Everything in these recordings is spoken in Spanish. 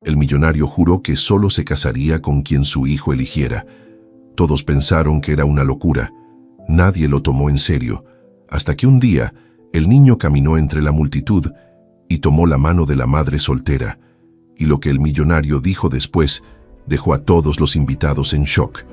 El millonario juró que solo se casaría con quien su hijo eligiera. Todos pensaron que era una locura. Nadie lo tomó en serio, hasta que un día el niño caminó entre la multitud y tomó la mano de la madre soltera, y lo que el millonario dijo después dejó a todos los invitados en shock.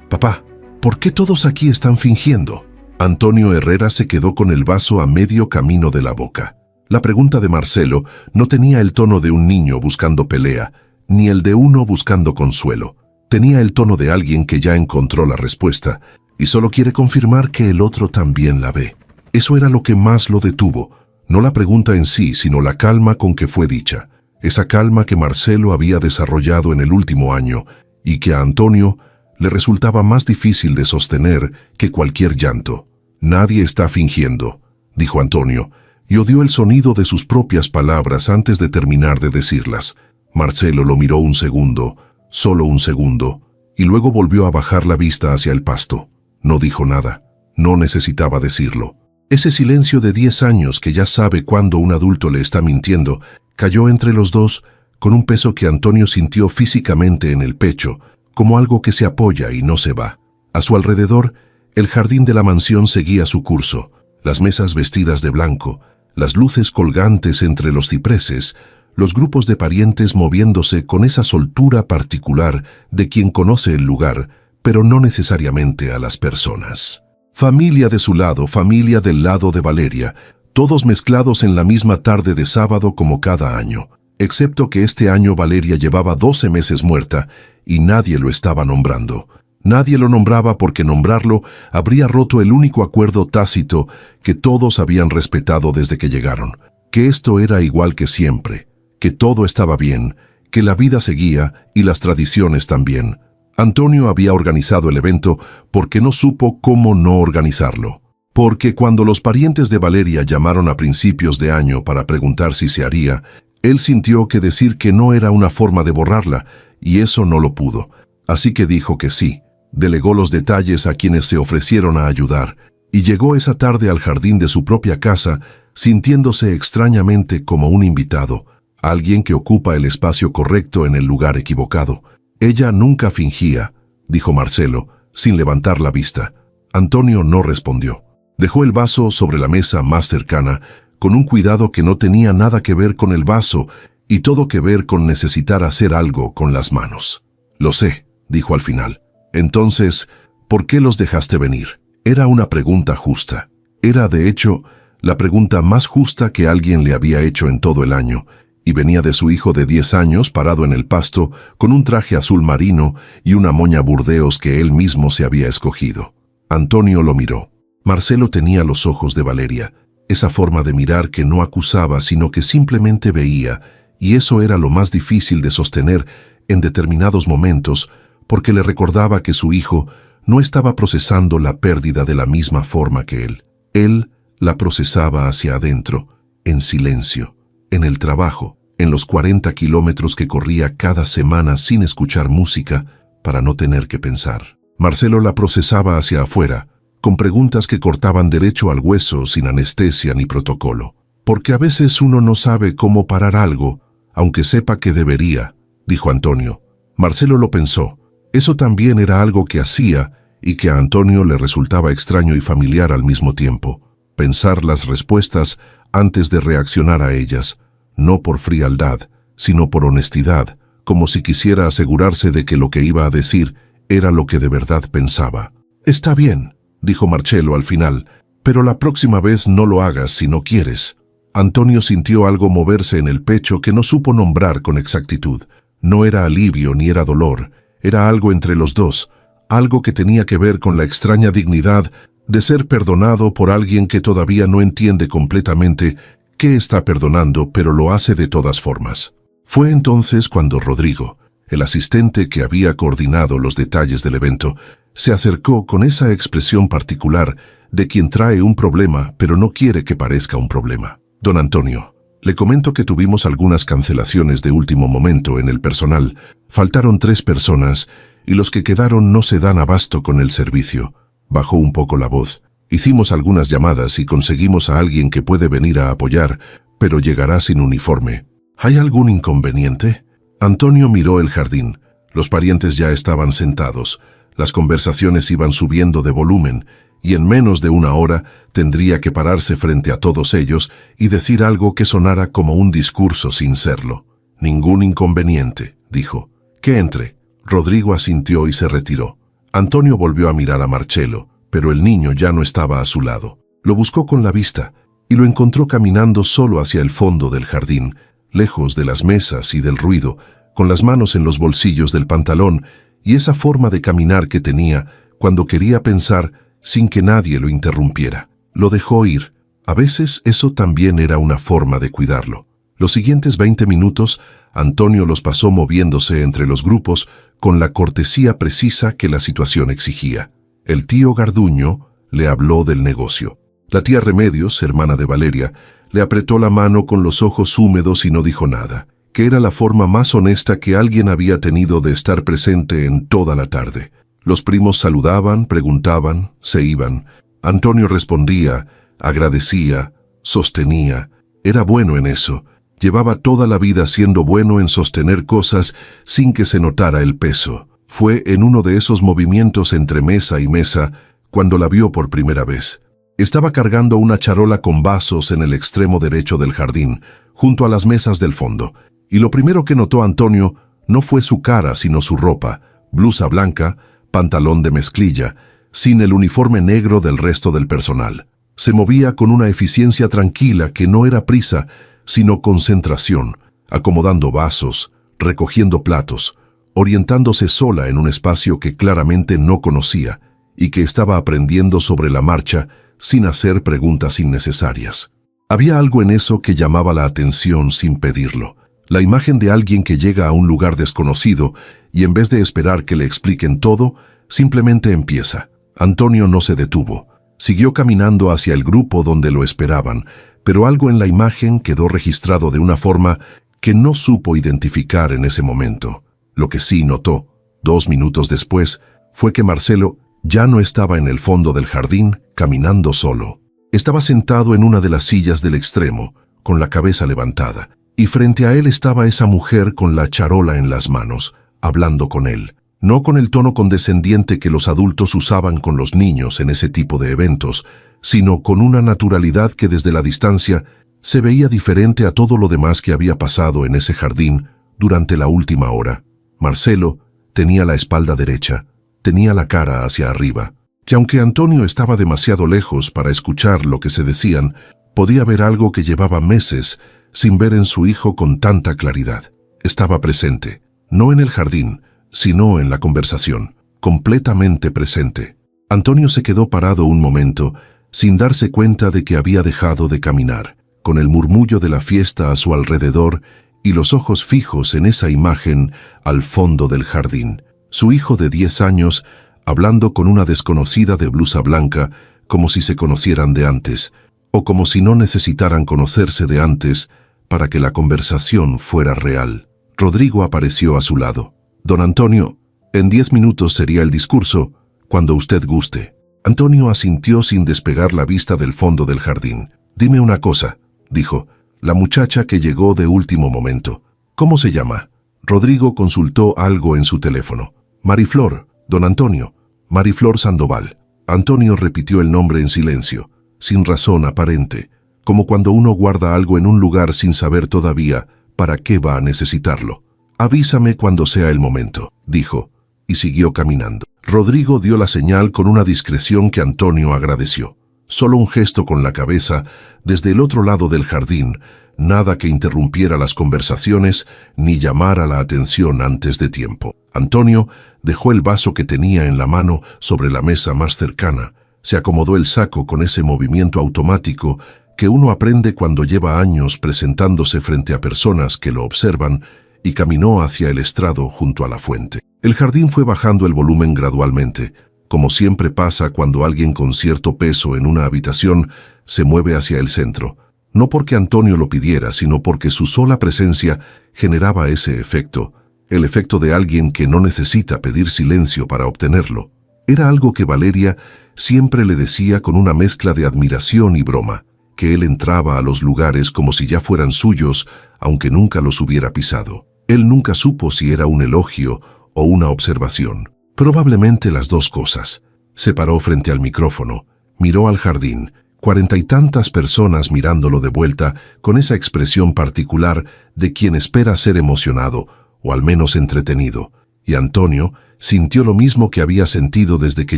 «Papá, ¿por qué todos aquí están fingiendo?» Antonio Herrera se quedó con el vaso a medio camino de la boca. La pregunta de Marcelo no tenía el tono de un niño buscando pelea, ni el de uno buscando consuelo. Tenía el tono de alguien que ya encontró la respuesta y solo quiere confirmar que el otro también la ve. Eso era lo que más lo detuvo, no la pregunta en sí, sino la calma con que fue dicha. Esa calma que Marcelo había desarrollado en el último año y que a Antonio le resultaba más difícil de sostener que cualquier llanto. «Nadie está fingiendo», dijo Antonio, y odió el sonido de sus propias palabras antes de terminar de decirlas. Marcelo lo miró un segundo, solo un segundo, y luego volvió a bajar la vista hacia el pasto. No dijo nada, no necesitaba decirlo. Ese silencio de 10 años que ya sabe cuándo un adulto le está mintiendo, cayó entre los dos con un peso que Antonio sintió físicamente en el pecho, como algo que se apoya y no se va. A su alrededor, el jardín de la mansión seguía su curso, las mesas vestidas de blanco, las luces colgantes entre los cipreses, los grupos de parientes moviéndose con esa soltura particular de quien conoce el lugar, pero no necesariamente a las personas. Familia de su lado, familia del lado de Valeria, todos mezclados en la misma tarde de sábado como cada año, excepto que este año Valeria llevaba 12 meses muerta y nadie lo estaba nombrando. Nadie lo nombraba porque nombrarlo habría roto el único acuerdo tácito que todos habían respetado desde que llegaron, que esto era igual que siempre, que todo estaba bien, que la vida seguía y las tradiciones también. Antonio había organizado el evento porque no supo cómo no organizarlo. Porque cuando los parientes de Valeria llamaron a principios de año para preguntar si se haría, él sintió que decir que no era una forma de borrarla, y eso no lo pudo. Así que dijo que sí. Delegó los detalles a quienes se ofrecieron a ayudar, y llegó esa tarde al jardín de su propia casa, sintiéndose extrañamente como un invitado, alguien que ocupa el espacio correcto en el lugar equivocado. Ella nunca fingía, dijo Marcelo, sin levantar la vista. Antonio no respondió. Dejó el vaso sobre la mesa más cercana, con un cuidado que no tenía nada que ver con el vaso y todo que ver con necesitar hacer algo con las manos. «Lo sé», dijo al final. «Entonces, ¿por qué los dejaste venir?» Era una pregunta justa. Era, de hecho, la pregunta más justa que alguien le había hecho en todo el año, y venía de su hijo de 10 años parado en el pasto con un traje azul marino y una moña burdeos que él mismo se había escogido. Antonio lo miró. Marcelo tenía los ojos de Valeria, esa forma de mirar que no acusaba sino que simplemente veía, y eso era lo más difícil de sostener en determinados momentos, porque le recordaba que su hijo no estaba procesando la pérdida de la misma forma que él. Él la procesaba hacia adentro, en silencio, en el trabajo, en los 40 kilómetros que corría cada semana sin escuchar música para no tener que pensar. Marcelo la procesaba hacia afuera, con preguntas que cortaban derecho al hueso sin anestesia ni protocolo. Porque a veces uno no sabe cómo parar algo, aunque sepa que debería, dijo Antonio. Marcelo lo pensó. Eso también era algo que hacía y que a Antonio le resultaba extraño y familiar al mismo tiempo. Pensar las respuestas antes de reaccionar a ellas, no por frialdad, sino por honestidad, como si quisiera asegurarse de que lo que iba a decir era lo que de verdad pensaba. «Está bien», dijo Marcelo al final, «pero la próxima vez no lo hagas si no quieres». Antonio sintió algo moverse en el pecho que no supo nombrar con exactitud. No era alivio ni era dolor. Era algo entre los dos, algo que tenía que ver con la extraña dignidad de ser perdonado por alguien que todavía no entiende completamente qué está perdonando, pero lo hace de todas formas. Fue entonces cuando Rodrigo, el asistente que había coordinado los detalles del evento, se acercó con esa expresión particular de quien trae un problema pero no quiere que parezca un problema. «Don Antonio, le comento que tuvimos algunas cancelaciones de último momento en el personal. Faltaron 3 personas y los que quedaron no se dan abasto con el servicio». Bajó un poco la voz. «Hicimos algunas llamadas y conseguimos a alguien que puede venir a apoyar, pero llegará sin uniforme. ¿Hay algún inconveniente?» Antonio miró el jardín. Los parientes ya estaban sentados. Las conversaciones iban subiendo de volumen, y en menos de una hora tendría que pararse frente a todos ellos y decir algo que sonara como un discurso sin serlo. «Ningún inconveniente», dijo. «Que entre». Rodrigo asintió y se retiró. Antonio volvió a mirar a Marcelo, pero el niño ya no estaba a su lado. Lo buscó con la vista y lo encontró caminando solo hacia el fondo del jardín, lejos de las mesas y del ruido, con las manos en los bolsillos del pantalón y esa forma de caminar que tenía cuando quería pensar sin que nadie lo interrumpiera. Lo dejó ir. A veces eso también era una forma de cuidarlo. Los siguientes 20 minutos, Antonio los pasó moviéndose entre los grupos con la cortesía precisa que la situación exigía. El tío Garduño le habló del negocio. La tía Remedios, hermana de Valeria, le apretó la mano con los ojos húmedos y no dijo nada, que era la forma más honesta que alguien había tenido de estar presente en toda la tarde. Los primos saludaban, preguntaban, se iban. Antonio respondía, agradecía, sostenía. Era bueno en eso. Llevaba toda la vida siendo bueno en sostener cosas sin que se notara el peso. Fue en uno de esos movimientos entre mesa y mesa cuando la vio por primera vez. Estaba cargando una charola con vasos en el extremo derecho del jardín, junto a las mesas del fondo, y lo primero que notó Antonio no fue su cara sino su ropa, blusa blanca, pantalón de mezclilla, sin el uniforme negro del resto del personal. Se movía con una eficiencia tranquila que no era prisa, sino concentración, acomodando vasos, recogiendo platos, orientándose sola en un espacio que claramente no conocía y que estaba aprendiendo sobre la marcha sin hacer preguntas innecesarias. Había algo en eso que llamaba la atención sin pedirlo. La imagen de alguien que llega a un lugar desconocido y en vez de esperar que le expliquen todo, simplemente empieza. Antonio no se detuvo. Siguió caminando hacia el grupo donde lo esperaban, pero algo en la imagen quedó registrado de una forma que no supo identificar en ese momento. Lo que sí notó, 2 minutos después, fue que Marcelo ya no estaba en el fondo del jardín caminando solo. Estaba sentado en una de las sillas del extremo, con la cabeza levantada, y frente a él estaba esa mujer con la charola en las manos, hablando con él. No con el tono condescendiente que los adultos usaban con los niños en ese tipo de eventos, sino con una naturalidad que desde la distancia se veía diferente a todo lo demás que había pasado en ese jardín durante la última hora. Marcelo tenía la espalda derecha, tenía la cara hacia arriba, y aunque Antonio estaba demasiado lejos para escuchar lo que se decían, podía ver algo que llevaba meses sin ver en su hijo con tanta claridad. Estaba presente, no en el jardín, sino en la conversación, completamente presente. Antonio se quedó parado un momento, sin darse cuenta de que había dejado de caminar, con el murmullo de la fiesta a su alrededor y los ojos fijos en esa imagen al fondo del jardín. Su hijo de 10 años, hablando con una desconocida de blusa blanca, como si se conocieran de antes, o como si no necesitaran conocerse de antes para que la conversación fuera real. Rodrigo apareció a su lado. «Don Antonio, en 10 minutos sería el discurso, cuando usted guste». Antonio asintió sin despegar la vista del fondo del jardín. «Dime una cosa», dijo, la muchacha que llegó de último momento. «¿Cómo se llama?» Rodrigo consultó algo en su teléfono. «Mariflor, don Antonio, Mariflor Sandoval». Antonio repitió el nombre en silencio, sin razón aparente, como cuando uno guarda algo en un lugar sin saber todavía para qué va a necesitarlo. «Avísame cuando sea el momento», dijo, y siguió caminando. Rodrigo dio la señal con una discreción que Antonio agradeció. Solo un gesto con la cabeza desde el otro lado del jardín, nada que interrumpiera las conversaciones ni llamara la atención antes de tiempo. Antonio dejó el vaso que tenía en la mano sobre la mesa más cercana, se acomodó el saco con ese movimiento automático que uno aprende cuando lleva años presentándose frente a personas que lo observan, y caminó hacia el estrado junto a la fuente. El jardín fue bajando el volumen gradualmente, como siempre pasa cuando alguien con cierto peso en una habitación se mueve hacia el centro, no porque Antonio lo pidiera, sino porque su sola presencia generaba ese efecto, el efecto de alguien que no necesita pedir silencio para obtenerlo. Era algo que Valeria siempre le decía con una mezcla de admiración y broma, que él entraba a los lugares como si ya fueran suyos, aunque nunca los hubiera pisado. Él nunca supo si era un elogio o una observación. Probablemente las dos cosas. Se paró frente al micrófono, miró al jardín, 40 y tantas personas mirándolo de vuelta con esa expresión particular de quien espera ser emocionado o al menos entretenido. Y Antonio sintió lo mismo que había sentido desde que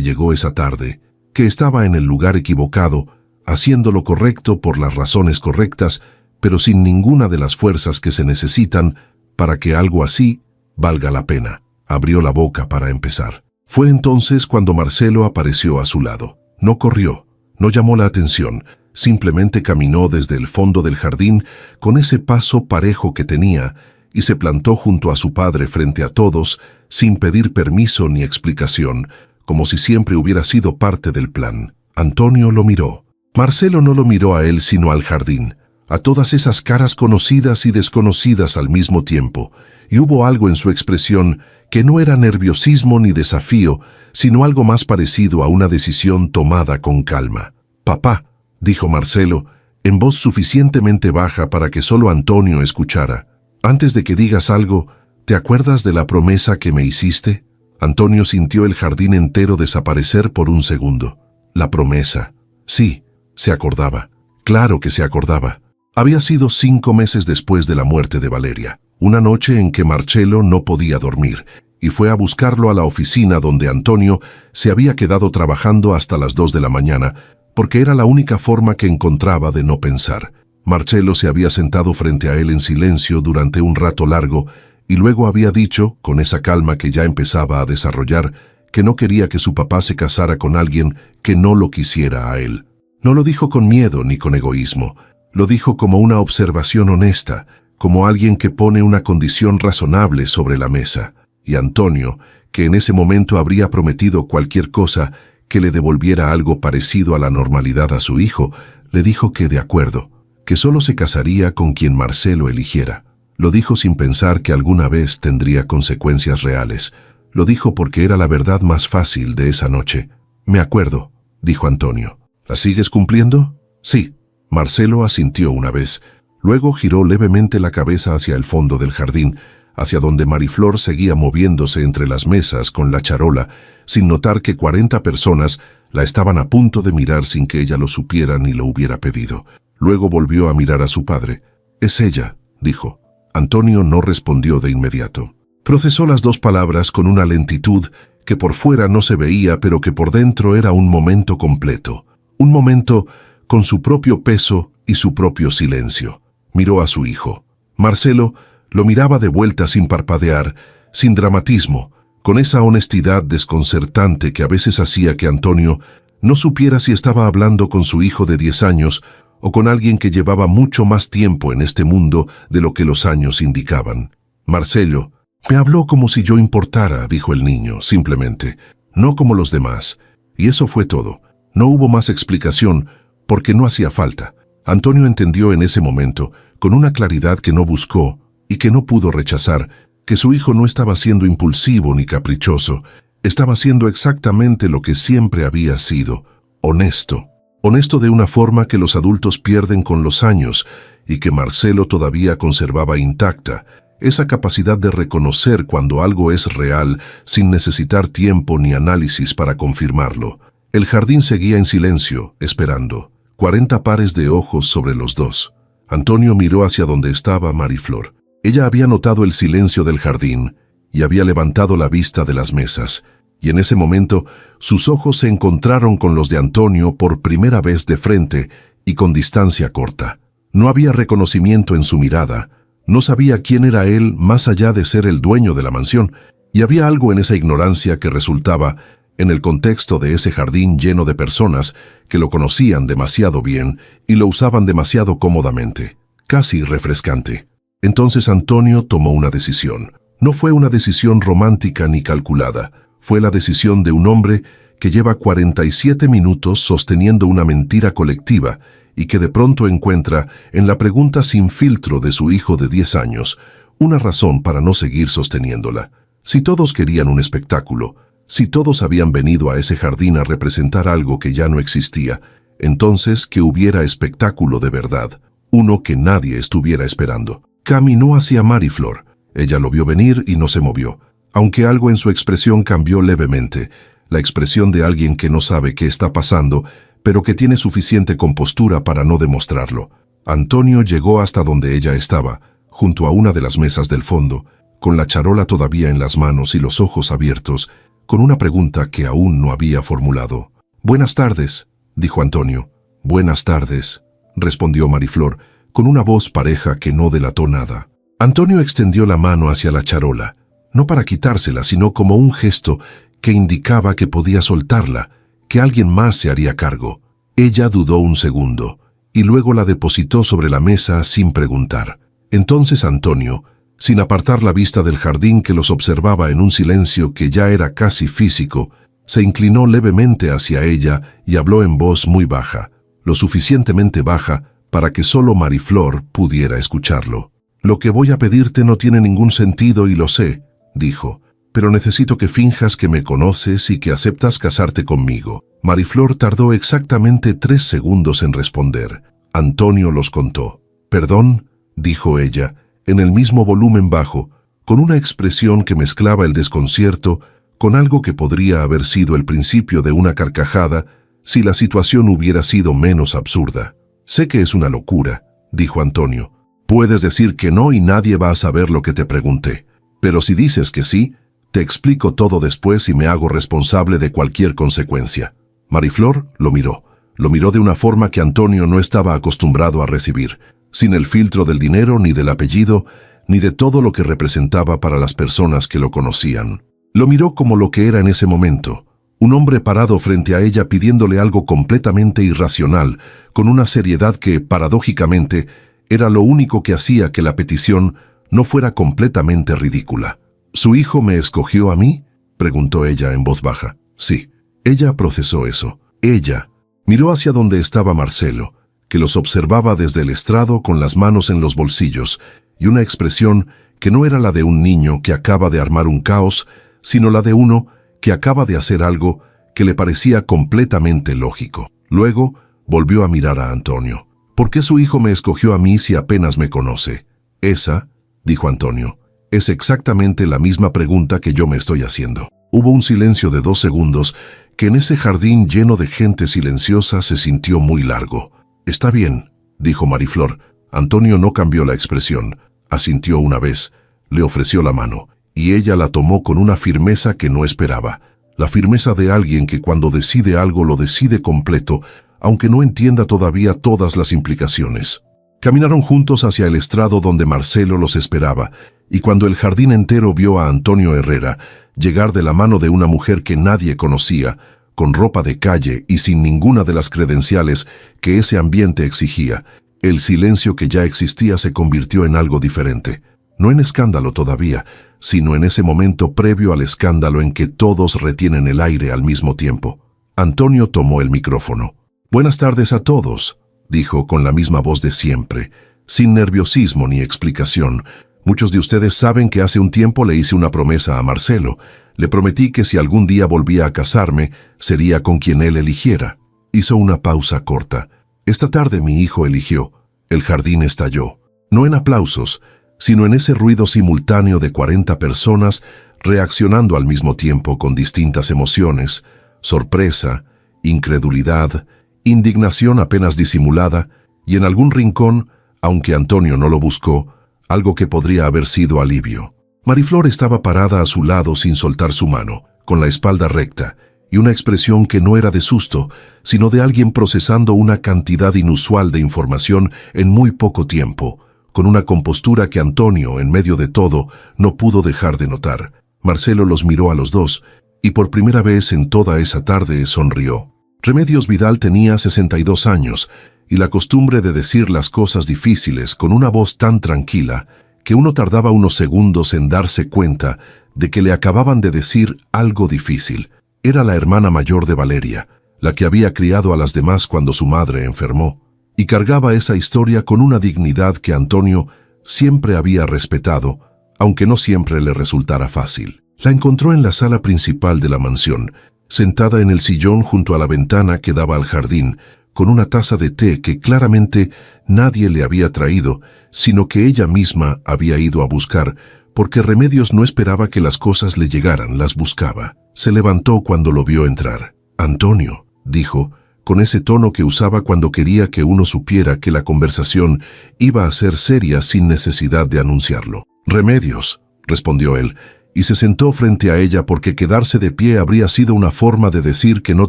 llegó esa tarde, que estaba en el lugar equivocado, haciendo lo correcto por las razones correctas, pero sin ninguna de las fuerzas que se necesitan para que algo así valga la pena. Abrió la boca para empezar. Fue entonces cuando Marcelo apareció a su lado. No corrió, no llamó la atención, simplemente caminó desde el fondo del jardín con ese paso parejo que tenía y se plantó junto a su padre frente a todos, sin pedir permiso ni explicación, como si siempre hubiera sido parte del plan. Antonio lo miró. Marcelo no lo miró a él sino al jardín, a todas esas caras conocidas y desconocidas al mismo tiempo, y hubo algo en su expresión que no era nerviosismo ni desafío, sino algo más parecido a una decisión tomada con calma. «Papá», dijo Marcelo, en voz suficientemente baja para que solo Antonio escuchara, «antes de que digas algo, ¿te acuerdas de la promesa que me hiciste?» Antonio sintió el jardín entero desaparecer por un segundo. La promesa. Sí, se acordaba. Claro que se acordaba. Había sido 5 meses después de la muerte de Valeria, una noche en que Marcelo no podía dormir, y fue a buscarlo a la oficina donde Antonio se había quedado trabajando hasta las 2 de la mañana, porque era la única forma que encontraba de no pensar. Marcelo se había sentado frente a él en silencio durante un rato largo, y luego había dicho, con esa calma que ya empezaba a desarrollar, que no quería que su papá se casara con alguien que no lo quisiera a él. No lo dijo con miedo ni con egoísmo, lo dijo como una observación honesta, como alguien que pone una condición razonable sobre la mesa. Y Antonio, que en ese momento habría prometido cualquier cosa que le devolviera algo parecido a la normalidad a su hijo, le dijo que de acuerdo, que solo se casaría con quien Marcelo eligiera. Lo dijo sin pensar que alguna vez tendría consecuencias reales. Lo dijo porque era la verdad más fácil de esa noche. «Me acuerdo», dijo Antonio. «¿La sigues cumpliendo?» «Sí». Marcelo asintió una vez. Luego giró levemente la cabeza hacia el fondo del jardín, hacia donde Mariflor seguía moviéndose entre las mesas con la charola, sin notar que 40 personas la estaban a punto de mirar sin que ella lo supiera ni lo hubiera pedido. Luego volvió a mirar a su padre. «Es ella», dijo. Antonio no respondió de inmediato. Procesó las 2 palabras con una lentitud que por fuera no se veía, pero que por dentro era un momento completo. Un momento con su propio peso y su propio silencio. Miró a su hijo. Marcelo lo miraba de vuelta sin parpadear, sin dramatismo, con esa honestidad desconcertante que a veces hacía que Antonio no supiera si estaba hablando con su hijo de 10 años o con alguien que llevaba mucho más tiempo en este mundo de lo que los años indicaban. «Marcelo, me habló como si yo importara», dijo el niño, simplemente, «no como los demás». Y eso fue todo. No hubo más explicación, porque no hacía falta. Antonio entendió en ese momento, con una claridad que no buscó y que no pudo rechazar, que su hijo no estaba siendo impulsivo ni caprichoso, estaba siendo exactamente lo que siempre había sido, honesto. Honesto de una forma que los adultos pierden con los años y que Marcelo todavía conservaba intacta, esa capacidad de reconocer cuando algo es real sin necesitar tiempo ni análisis para confirmarlo. El jardín seguía en silencio, esperando. 40 pares de ojos sobre los dos. Antonio miró hacia donde estaba Mariflor. Ella había notado el silencio del jardín y había levantado la vista de las mesas, y en ese momento sus ojos se encontraron con los de Antonio por primera vez de frente y con distancia corta. No había reconocimiento en su mirada, no sabía quién era él más allá de ser el dueño de la mansión, y había algo en esa ignorancia que resultaba, en el contexto de ese jardín lleno de personas que lo conocían demasiado bien y lo usaban demasiado cómodamente, casi refrescante. Entonces Antonio tomó una decisión. No fue una decisión romántica ni calculada, fue la decisión de un hombre que lleva 47 minutos sosteniendo una mentira colectiva y que de pronto encuentra en la pregunta sin filtro de su hijo de 10 años una razón para no seguir sosteniéndola. Si todos querían un espectáculo, si todos habían venido a ese jardín a representar algo que ya no existía, entonces que hubiera espectáculo de verdad, uno que nadie estuviera esperando. Caminó hacia Mariflor. Ella lo vio venir y no se movió, aunque algo en su expresión cambió levemente, la expresión de alguien que no sabe qué está pasando, pero que tiene suficiente compostura para no demostrarlo. Antonio llegó hasta donde ella estaba, junto a una de las mesas del fondo, con la charola todavía en las manos y los ojos abiertos, con una pregunta que aún no había formulado. «Buenas tardes», dijo Antonio. «Buenas tardes», respondió Mariflor, con una voz pareja que no delató nada. Antonio extendió la mano hacia la charola, no para quitársela, sino como un gesto que indicaba que podía soltarla, que alguien más se haría cargo. Ella dudó un segundo, y luego la depositó sobre la mesa sin preguntar. Entonces Antonio, sin apartar la vista del jardín que los observaba en un silencio que ya era casi físico, se inclinó levemente hacia ella y habló en voz muy baja, lo suficientemente baja para que solo Mariflor pudiera escucharlo. «Lo que voy a pedirte no tiene ningún sentido y lo sé», dijo, «pero necesito que finjas que me conoces y que aceptas casarte conmigo». Mariflor tardó exactamente 3 segundos en responder. Antonio los contó. «Perdón», dijo ella, en el mismo volumen bajo, con una expresión que mezclaba el desconcierto con algo que podría haber sido el principio de una carcajada si la situación hubiera sido menos absurda. «Sé que es una locura», dijo Antonio. «Puedes decir que no y nadie va a saber lo que te pregunté. Pero si dices que sí, te explico todo después y me hago responsable de cualquier consecuencia». Mariflor lo miró de una forma que Antonio no estaba acostumbrado a recibir, sin el filtro del dinero ni del apellido, ni de todo lo que representaba para las personas que lo conocían. Lo miró como lo que era en ese momento, un hombre parado frente a ella pidiéndole algo completamente irracional, con una seriedad que, paradójicamente, era lo único que hacía que la petición no fuera completamente ridícula. «¿Su hijo me escogió a mí?», preguntó ella en voz baja. «Sí». Ella procesó eso. Ella miró hacia donde estaba Marcelo, que los observaba desde el estrado con las manos en los bolsillos, y una expresión que no era la de un niño que acaba de armar un caos, sino la de uno que acaba de hacer algo que le parecía completamente lógico. Luego volvió a mirar a Antonio. «¿Por qué su hijo me escogió a mí si apenas me conoce?» «Esa», dijo Antonio, «es exactamente la misma pregunta que yo me estoy haciendo». Hubo un silencio de 2 segundos que en ese jardín lleno de gente silenciosa se sintió muy largo. «Está bien», dijo Mariflor. Antonio no cambió la expresión. Asintió una vez, le ofreció la mano, y ella la tomó con una firmeza que no esperaba. La firmeza de alguien que cuando decide algo lo decide completo, aunque no entienda todavía todas las implicaciones. Caminaron juntos hacia el estrado donde Marcelo los esperaba, y cuando el jardín entero vio a Antonio Herrera llegar de la mano de una mujer que nadie conocía, con ropa de calle y sin ninguna de las credenciales que ese ambiente exigía, el silencio que ya existía se convirtió en algo diferente. No en escándalo todavía, sino en ese momento previo al escándalo en que todos retienen el aire al mismo tiempo. Antonio tomó el micrófono. «Buenas tardes a todos», dijo con la misma voz de siempre, sin nerviosismo ni explicación. «Muchos de ustedes saben que hace un tiempo le hice una promesa a Marcelo. Le prometí que si algún día volvía a casarme, sería con quien él eligiera». Hizo una pausa corta. «Esta tarde mi hijo eligió». El jardín estalló. No en aplausos, sino en ese ruido simultáneo de 40 personas reaccionando al mismo tiempo con distintas emociones: sorpresa, incredulidad, indignación apenas disimulada, y en algún rincón, aunque Antonio no lo buscó, algo que podría haber sido alivio. Mariflor estaba parada a su lado sin soltar su mano, con la espalda recta, y una expresión que no era de susto, sino de alguien procesando una cantidad inusual de información en muy poco tiempo, con una compostura que Antonio, en medio de todo, no pudo dejar de notar. Marcelo los miró a los dos, y por primera vez en toda esa tarde sonrió. Remedios Vidal tenía 62 años, y la costumbre de decir las cosas difíciles con una voz tan tranquila que uno tardaba unos segundos en darse cuenta de que le acababan de decir algo difícil. Era la hermana mayor de Valeria, la que había criado a las demás cuando su madre enfermó, y cargaba esa historia con una dignidad que Antonio siempre había respetado, aunque no siempre le resultara fácil. La encontró en la sala principal de la mansión, sentada en el sillón junto a la ventana que daba al jardín, con una taza de té que claramente nadie le había traído, sino que ella misma había ido a buscar, porque Remedios no esperaba que las cosas le llegaran, las buscaba. Se levantó cuando lo vio entrar. «Antonio», dijo, con ese tono que usaba cuando quería que uno supiera que la conversación iba a ser seria sin necesidad de anunciarlo. «Remedios», respondió él, y se sentó frente a ella porque quedarse de pie habría sido una forma de decir que no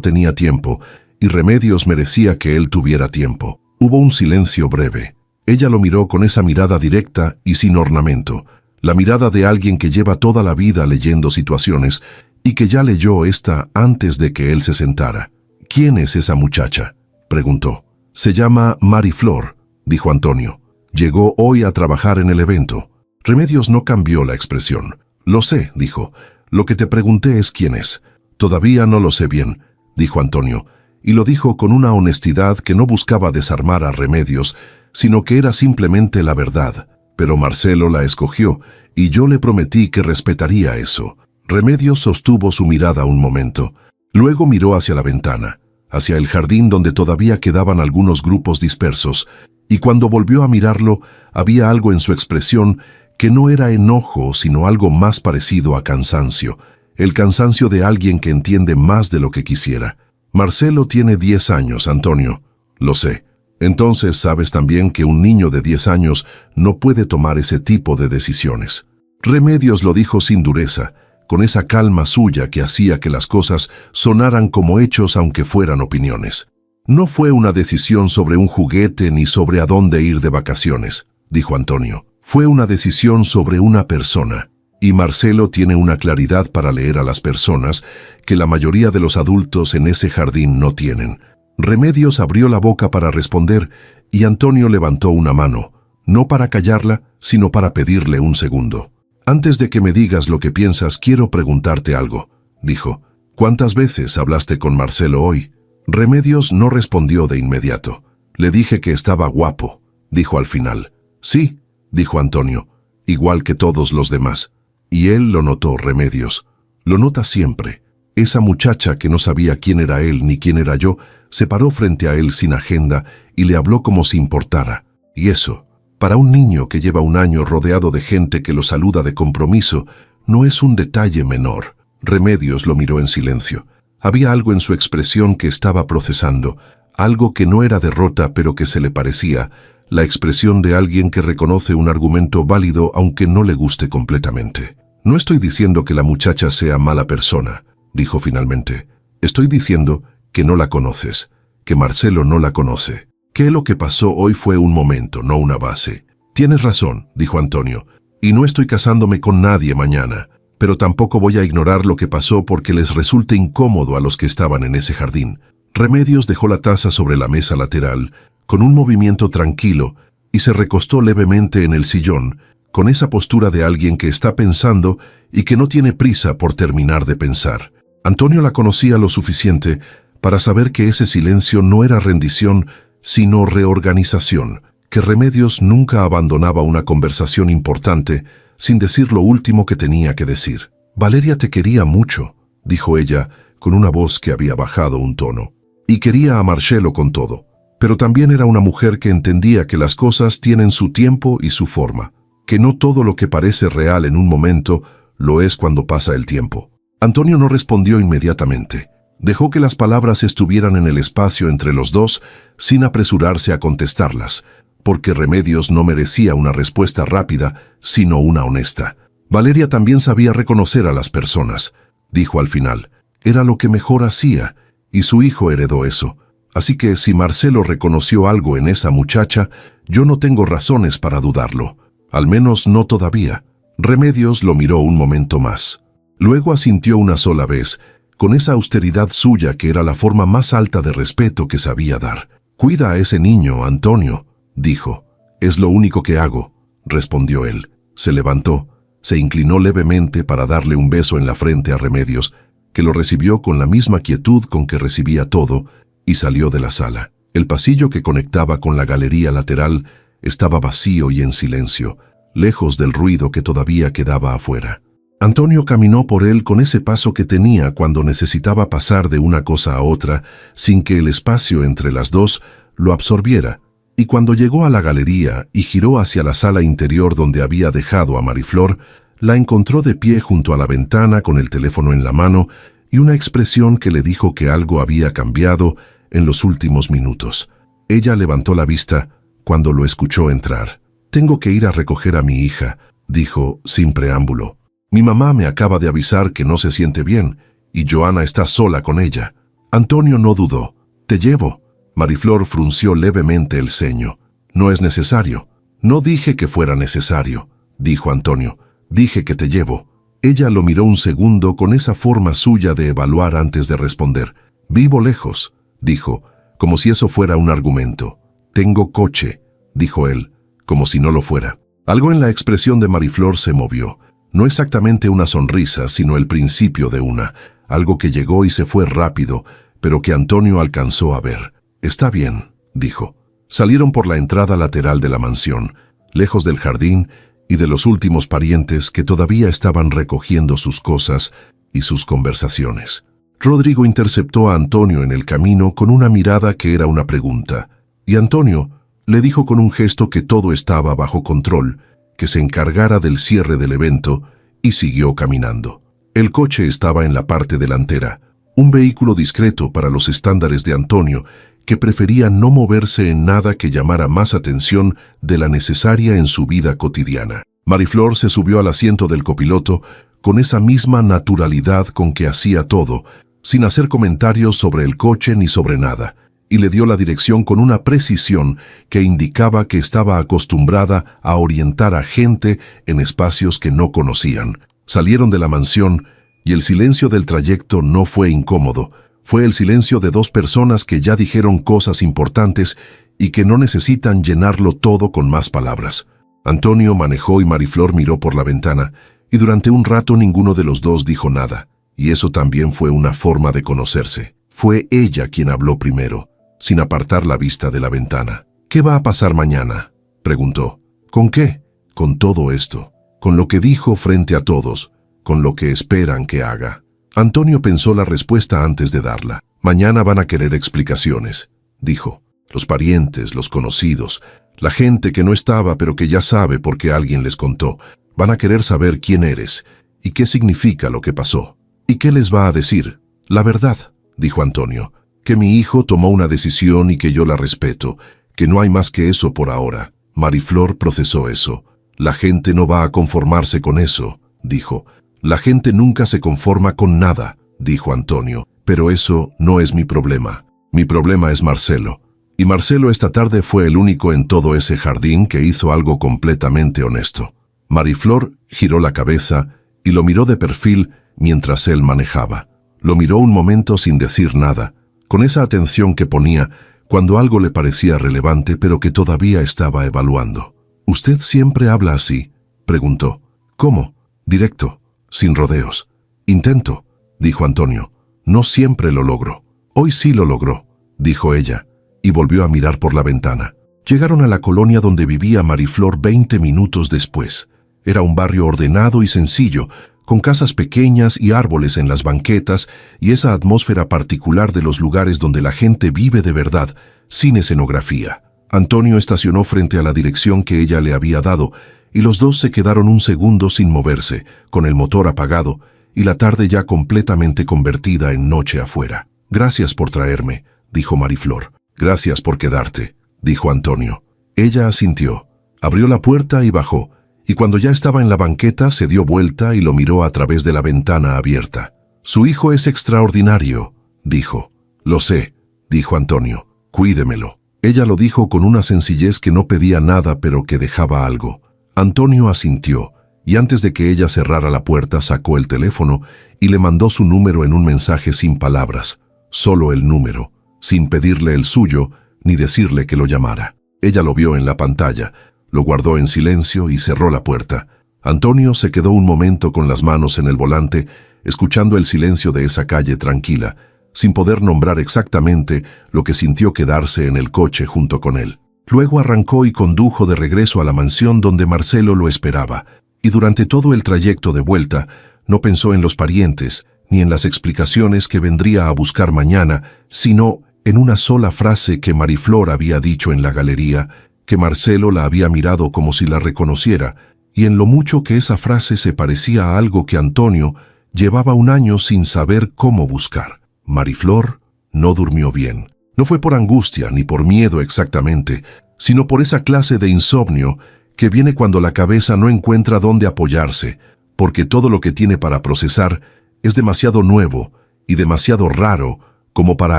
tenía tiempo, y Remedios merecía que él tuviera tiempo. Hubo un silencio breve. Ella lo miró con esa mirada directa y sin ornamento, la mirada de alguien que lleva toda la vida leyendo situaciones y que ya leyó esta antes de que él se sentara. «¿Quién es esa muchacha?», preguntó. «Se llama Mariflor», dijo Antonio. «Llegó hoy a trabajar en el evento». Remedios no cambió la expresión. «Lo sé», dijo. «Lo que te pregunté es quién es». «Todavía no lo sé bien», dijo Antonio, y lo dijo con una honestidad que no buscaba desarmar a Remedios, sino que era simplemente la verdad. «Pero Marcelo la escogió, y yo le prometí que respetaría eso». Remedios sostuvo su mirada un momento. Luego miró hacia la ventana, hacia el jardín donde todavía quedaban algunos grupos dispersos, y cuando volvió a mirarlo, había algo en su expresión que no era enojo, sino algo más parecido a cansancio, el cansancio de alguien que entiende más de lo que quisiera. «Marcelo tiene 10 años, Antonio». «Lo sé». «Entonces sabes también que un niño de 10 años no puede tomar ese tipo de decisiones». Remedios lo dijo sin dureza, con esa calma suya que hacía que las cosas sonaran como hechos aunque fueran opiniones. «No fue una decisión sobre un juguete ni sobre a dónde ir de vacaciones», dijo Antonio. «Fue una decisión sobre una persona. Y Marcelo tiene una claridad para leer a las personas que la mayoría de los adultos en ese jardín no tienen». Remedios abrió la boca para responder y Antonio levantó una mano, no para callarla, sino para pedirle un segundo. «Antes de que me digas lo que piensas, quiero preguntarte algo», dijo. «¿Cuántas veces hablaste con Marcelo hoy?» Remedios no respondió de inmediato. «Le dije que estaba guapo», dijo al final. «Sí», dijo Antonio, «igual que todos los demás». Y él lo notó, Remedios. Lo nota siempre. Esa muchacha que no sabía quién era él ni quién era yo, se paró frente a él sin agenda y le habló como si importara. Y eso, para un niño que lleva un año rodeado de gente que lo saluda de compromiso, no es un detalle menor. Remedios lo miró en silencio. Había algo en su expresión que estaba procesando, algo que no era derrota pero que se le parecía, la expresión de alguien que reconoce un argumento válido aunque no le guste completamente. «No estoy diciendo que la muchacha sea mala persona», dijo finalmente. «Estoy diciendo que no la conoces, que Marcelo no la conoce, que lo que pasó hoy fue un momento, no una base». «Tienes razón», dijo Antonio, «y no estoy casándome con nadie mañana, pero tampoco voy a ignorar lo que pasó porque les resulte incómodo a los que estaban en ese jardín». Remedios dejó la taza sobre la mesa lateral, con un movimiento tranquilo, y se recostó levemente en el sillón, con esa postura de alguien que está pensando y que no tiene prisa por terminar de pensar. Antonio la conocía lo suficiente para saber que ese silencio no era rendición, sino reorganización, que Remedios nunca abandonaba una conversación importante sin decir lo último que tenía que decir. «Valeria te quería mucho», dijo ella con una voz que había bajado un tono, «y quería a Marcelo con todo. Pero también era una mujer que entendía que las cosas tienen su tiempo y su forma, que no todo lo que parece real en un momento lo es cuando pasa el tiempo». Antonio no respondió inmediatamente. Dejó que las palabras estuvieran en el espacio entre los dos sin apresurarse a contestarlas, porque Remedios no merecía una respuesta rápida, sino una honesta. «Valeria también sabía reconocer a las personas», dijo al final. «Era lo que mejor hacía, y su hijo heredó eso. Así que si Marcelo reconoció algo en esa muchacha, yo no tengo razones para dudarlo. Al menos no todavía». Remedios lo miró un momento más. Luego asintió una sola vez, con esa austeridad suya que era la forma más alta de respeto que sabía dar. «Cuida a ese niño, Antonio», dijo. «Es lo único que hago», respondió él. Se levantó, se inclinó levemente para darle un beso en la frente a Remedios, que lo recibió con la misma quietud con que recibía todo, y salió de la sala. El pasillo que conectaba con la galería lateral estaba vacío y en silencio, lejos del ruido que todavía quedaba afuera. Antonio caminó por él con ese paso que tenía cuando necesitaba pasar de una cosa a otra sin que el espacio entre las dos lo absorbiera, y cuando llegó a la galería y giró hacia la sala interior donde había dejado a Mariflor, La encontró de pie junto a la ventana con el teléfono en la mano y una expresión que le dijo que algo había cambiado en los últimos minutos. Ella levantó la vista cuando lo escuchó entrar. «Tengo que ir a recoger a mi hija», dijo sin preámbulo. «Mi mamá me acaba de avisar que no se siente bien y Joana está sola con ella». Antonio no dudó. «Te llevo». Mariflor frunció levemente el ceño. «No es necesario». «No dije que fuera necesario», dijo Antonio. «Dije que te llevo». Ella lo miró un segundo con esa forma suya de evaluar antes de responder. «Vivo lejos», dijo, como si eso fuera un argumento. «Tengo coche», dijo él, como si no lo fuera. Algo en la expresión de Mariflor se movió. No exactamente una sonrisa, sino el principio de una. Algo que llegó y se fue rápido, pero que Antonio alcanzó a ver. «Está bien», dijo. Salieron por la entrada lateral de la mansión, lejos del jardín y de los últimos parientes que todavía estaban recogiendo sus cosas y sus conversaciones. Rodrigo interceptó a Antonio en el camino con una mirada que era una pregunta, y Antonio le dijo con un gesto que todo estaba bajo control, que se encargara del cierre del evento, y siguió caminando. El coche estaba en la parte delantera, un vehículo discreto para los estándares de Antonio, que prefería no moverse en nada que llamara más atención de la necesaria en su vida cotidiana. Mariflor se subió al asiento del copiloto con esa misma naturalidad con que hacía todo, sin hacer comentarios sobre el coche ni sobre nada, y le dio la dirección con una precisión que indicaba que estaba acostumbrada a orientar a gente en espacios que no conocían. Salieron de la mansión y el silencio del trayecto no fue incómodo. Fue el silencio de dos personas que ya dijeron cosas importantes y que no necesitan llenarlo todo con más palabras. Antonio manejó y Mariflor miró por la ventana, y durante un rato ninguno de los dos dijo nada, y eso también fue una forma de conocerse. Fue ella quien habló primero, sin apartar la vista de la ventana. «¿Qué va a pasar mañana?», preguntó. «¿Con qué?». «Con todo esto, con lo que dijo frente a todos, con lo que esperan que haga». Antonio pensó la respuesta antes de darla. «Mañana van a querer explicaciones», dijo. «Los parientes, los conocidos, la gente que no estaba pero que ya sabe porque alguien les contó. Van a querer saber quién eres y qué significa lo que pasó». «¿Y qué les va a decir?». «La verdad», dijo Antonio, «que mi hijo tomó una decisión y que yo la respeto, que no hay más que eso por ahora». Mariflor procesó eso. «La gente no va a conformarse con eso», dijo. «La gente nunca se conforma con nada», dijo Antonio, «pero eso no es mi problema. Mi problema es Marcelo». Y Marcelo esta tarde fue el único en todo ese jardín que hizo algo completamente honesto. Mariflor giró la cabeza y lo miró de perfil mientras él manejaba. Lo miró un momento sin decir nada, con esa atención que ponía cuando algo le parecía relevante pero que todavía estaba evaluando. «¿Usted siempre habla así?», preguntó. «¿Cómo?». «Directo, sin rodeos». «Intento», dijo Antonio. «No siempre lo logro». «Hoy sí lo logró», dijo ella, y volvió a mirar por la ventana. Llegaron a la colonia donde vivía Mariflor 20 minutos después. Era un barrio ordenado y sencillo, con casas pequeñas y árboles en las banquetas y esa atmósfera particular de los lugares donde la gente vive de verdad, sin escenografía. Antonio estacionó frente a la dirección que ella le había dado y los dos se quedaron un segundo sin moverse, con el motor apagado y la tarde ya completamente convertida en noche afuera. «Gracias por traerme», dijo Mariflor. «Gracias por quedarte», dijo Antonio. Ella asintió, abrió la puerta y bajó, y cuando ya estaba en la banqueta se dio vuelta y lo miró a través de la ventana abierta. «Su hijo es extraordinario», dijo. «Lo sé», dijo Antonio. «Cuídemelo». Ella lo dijo con una sencillez que no pedía nada pero que dejaba algo. Antonio asintió, y antes de que ella cerrara la puerta sacó el teléfono y le mandó su número en un mensaje sin palabras, solo el número, sin pedirle el suyo ni decirle que lo llamara. Ella lo vio en la pantalla, lo guardó en silencio y cerró la puerta. Antonio se quedó un momento con las manos en el volante, escuchando el silencio de esa calle tranquila, sin poder nombrar exactamente lo que sintió quedarse en el coche junto con él. Luego arrancó y condujo de regreso a la mansión donde Marcelo lo esperaba, y durante todo el trayecto de vuelta no pensó en los parientes ni en las explicaciones que vendría a buscar mañana, sino en una sola frase que Mariflor había dicho en la galería, que Marcelo la había mirado como si la reconociera, y en lo mucho que esa frase se parecía a algo que Antonio llevaba un año sin saber cómo buscar. Mariflor no durmió bien. No fue por angustia ni por miedo exactamente, sino por esa clase de insomnio que viene cuando la cabeza no encuentra dónde apoyarse, porque todo lo que tiene para procesar es demasiado nuevo y demasiado raro como para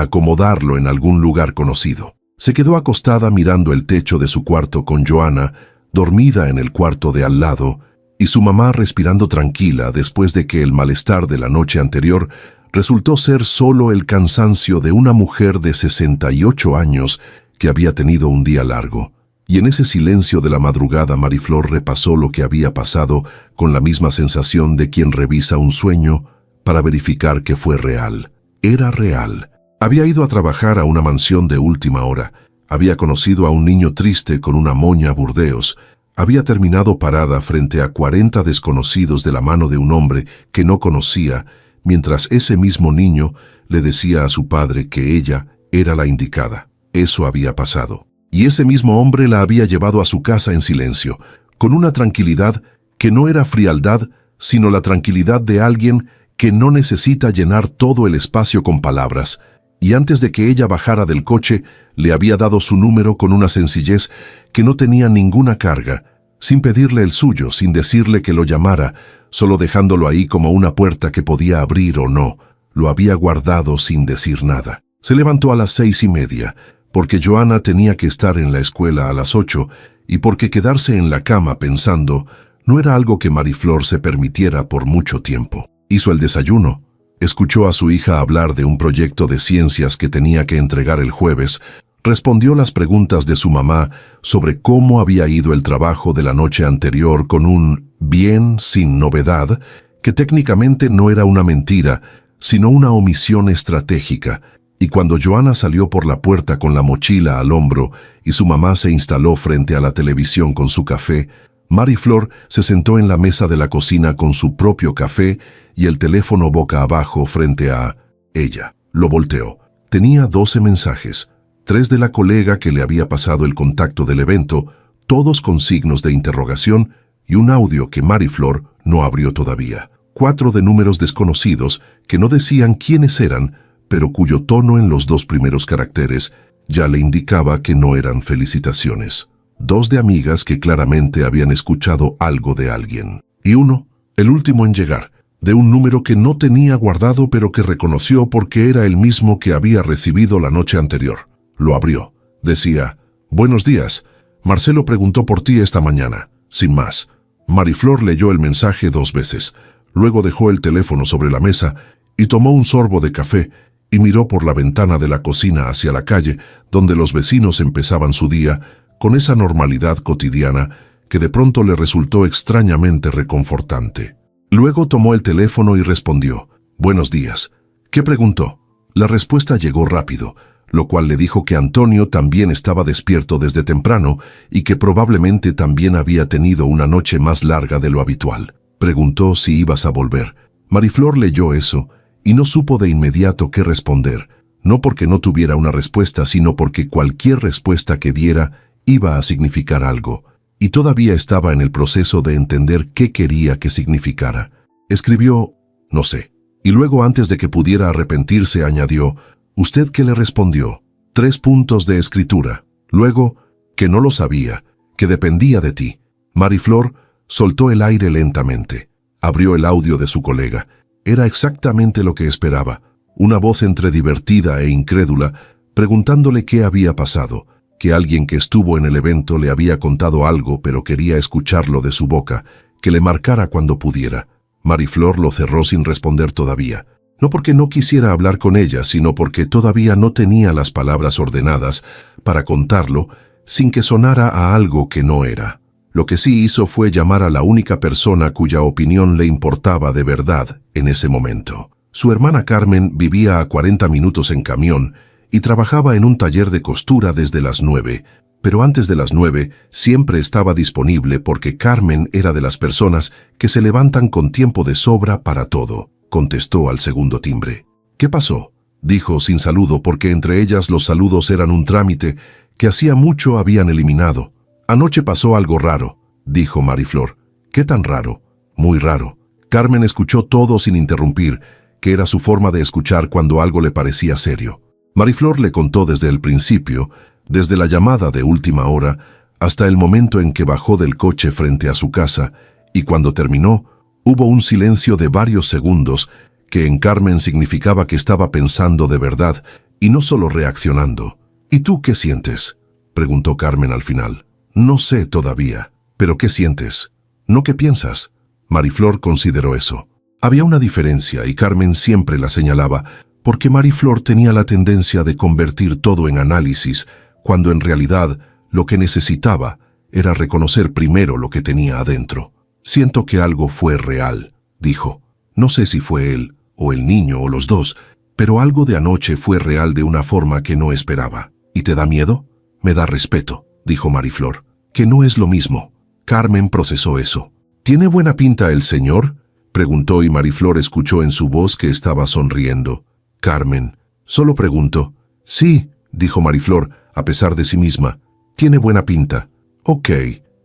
acomodarlo en algún lugar conocido. Se quedó acostada mirando el techo de su cuarto con Joana, dormida en el cuarto de al lado, y su mamá respirando tranquila después de que el malestar de la noche anterior resultó ser solo el cansancio de una mujer de 68 años que había tenido un día largo. Y en ese silencio de la madrugada Mariflor repasó lo que había pasado con la misma sensación de quien revisa un sueño para verificar que fue real. Era real. Había ido a trabajar a una mansión de última hora. Había conocido a un niño triste con una moña a Burdeos. Había terminado parada frente a 40 desconocidos de la mano de un hombre que no conocía, mientras ese mismo niño le decía a su padre que ella era la indicada. Eso había pasado. Y ese mismo hombre la había llevado a su casa en silencio, con una tranquilidad que no era frialdad, sino la tranquilidad de alguien que no necesita llenar todo el espacio con palabras. Y antes de que ella bajara del coche, le había dado su número con una sencillez que no tenía ninguna carga, sin pedirle el suyo, sin decirle que lo llamara, solo dejándolo ahí como una puerta que podía abrir o no. Lo había guardado sin decir nada. Se levantó a las 6:30, porque Joana tenía que estar en la escuela a las 8 y porque quedarse en la cama pensando no era algo que Mariflor se permitiera por mucho tiempo. Hizo el desayuno, escuchó a su hija hablar de un proyecto de ciencias que tenía que entregar el jueves, respondió las preguntas de su mamá sobre cómo había ido el trabajo de la noche anterior con un bien sin novedad, que técnicamente no era una mentira, sino una omisión estratégica. Y cuando Joana salió por la puerta con la mochila al hombro y su mamá se instaló frente a la televisión con su café, Mariflor se sentó en la mesa de la cocina con su propio café y el teléfono boca abajo frente a ella. Lo volteó. Tenía 12 mensajes, 3 de la colega que le había pasado el contacto del evento, todos con signos de interrogación, y un audio que Mariflor no abrió todavía. 4 de números desconocidos que no decían quiénes eran, pero cuyo tono en los 2 primeros caracteres ya le indicaba que no eran felicitaciones. 2 de amigas que claramente habían escuchado algo de alguien. Y 1, el último en llegar, de un número que no tenía guardado pero que reconoció porque era el mismo que había recibido la noche anterior. Lo abrió. Decía: «Buenos días. Marcelo preguntó por ti esta mañana». Sin más. Mariflor leyó el mensaje 2 veces. Luego dejó el teléfono sobre la mesa y tomó un sorbo de café y miró por la ventana de la cocina hacia la calle, donde los vecinos empezaban su día con esa normalidad cotidiana que de pronto le resultó extrañamente reconfortante. Luego tomó el teléfono y respondió: «Buenos días». ¿Qué preguntó? La respuesta llegó rápido, lo cual le dijo que Antonio también estaba despierto desde temprano y que probablemente también había tenido una noche más larga de lo habitual. Preguntó si ibas a volver. Mariflor leyó eso y no supo de inmediato qué responder, no porque no tuviera una respuesta, sino porque cualquier respuesta que diera iba a significar algo, y todavía estaba en el proceso de entender qué quería que significara. Escribió: «No sé», y luego, antes de que pudiera arrepentirse, añadió: «¿Usted qué le respondió?». 3 puntos de escritura. Luego, que no lo sabía, que dependía de ti. Mariflor soltó el aire lentamente. Abrió el audio de su colega. Era exactamente lo que esperaba. Una voz entre divertida e incrédula, preguntándole qué había pasado, que alguien que estuvo en el evento le había contado algo pero quería escucharlo de su boca, que le marcara cuando pudiera. Mariflor lo cerró sin responder todavía. No porque no quisiera hablar con ella, sino porque todavía no tenía las palabras ordenadas para contarlo sin que sonara a algo que no era. Lo que sí hizo fue llamar a la única persona cuya opinión le importaba de verdad en ese momento. Su hermana Carmen vivía a 40 minutos en camión y trabajaba en un taller de costura desde las 9, pero antes de las 9 siempre estaba disponible porque Carmen era de las personas que se levantan con tiempo de sobra para todo. Contestó al segundo timbre. «¿Qué pasó?», dijo sin saludo, porque entre ellas los saludos eran un trámite que hacía mucho habían eliminado. «Anoche pasó algo raro», dijo Mariflor. «¿Qué tan raro?» «Muy raro». Carmen escuchó todo sin interrumpir, que era su forma de escuchar cuando algo le parecía serio. Mariflor le contó desde el principio, desde la llamada de última hora, hasta el momento en que bajó del coche frente a su casa, y cuando terminó, hubo un silencio de varios segundos que en Carmen significaba que estaba pensando de verdad y no solo reaccionando. «¿Y tú qué sientes?», preguntó Carmen al final. «No sé todavía. ¿Pero qué sientes? ¿No qué piensas?». Mariflor consideró eso. Había una diferencia y Carmen siempre la señalaba, porque Mariflor tenía la tendencia de convertir todo en análisis, cuando en realidad lo que necesitaba era reconocer primero lo que tenía adentro. «Siento que algo fue real», dijo. «No sé si fue él, o el niño, o los dos, pero algo de anoche fue real de una forma que no esperaba». «¿Y te da miedo?». «Me da respeto», dijo Mariflor. «Que no es lo mismo». Carmen procesó eso. «¿Tiene buena pinta el señor?», preguntó y Mariflor escuchó en su voz que estaba sonriendo. «Carmen, solo pregunto». «Sí», dijo Mariflor, a pesar de sí misma. «Tiene buena pinta». «Ok»,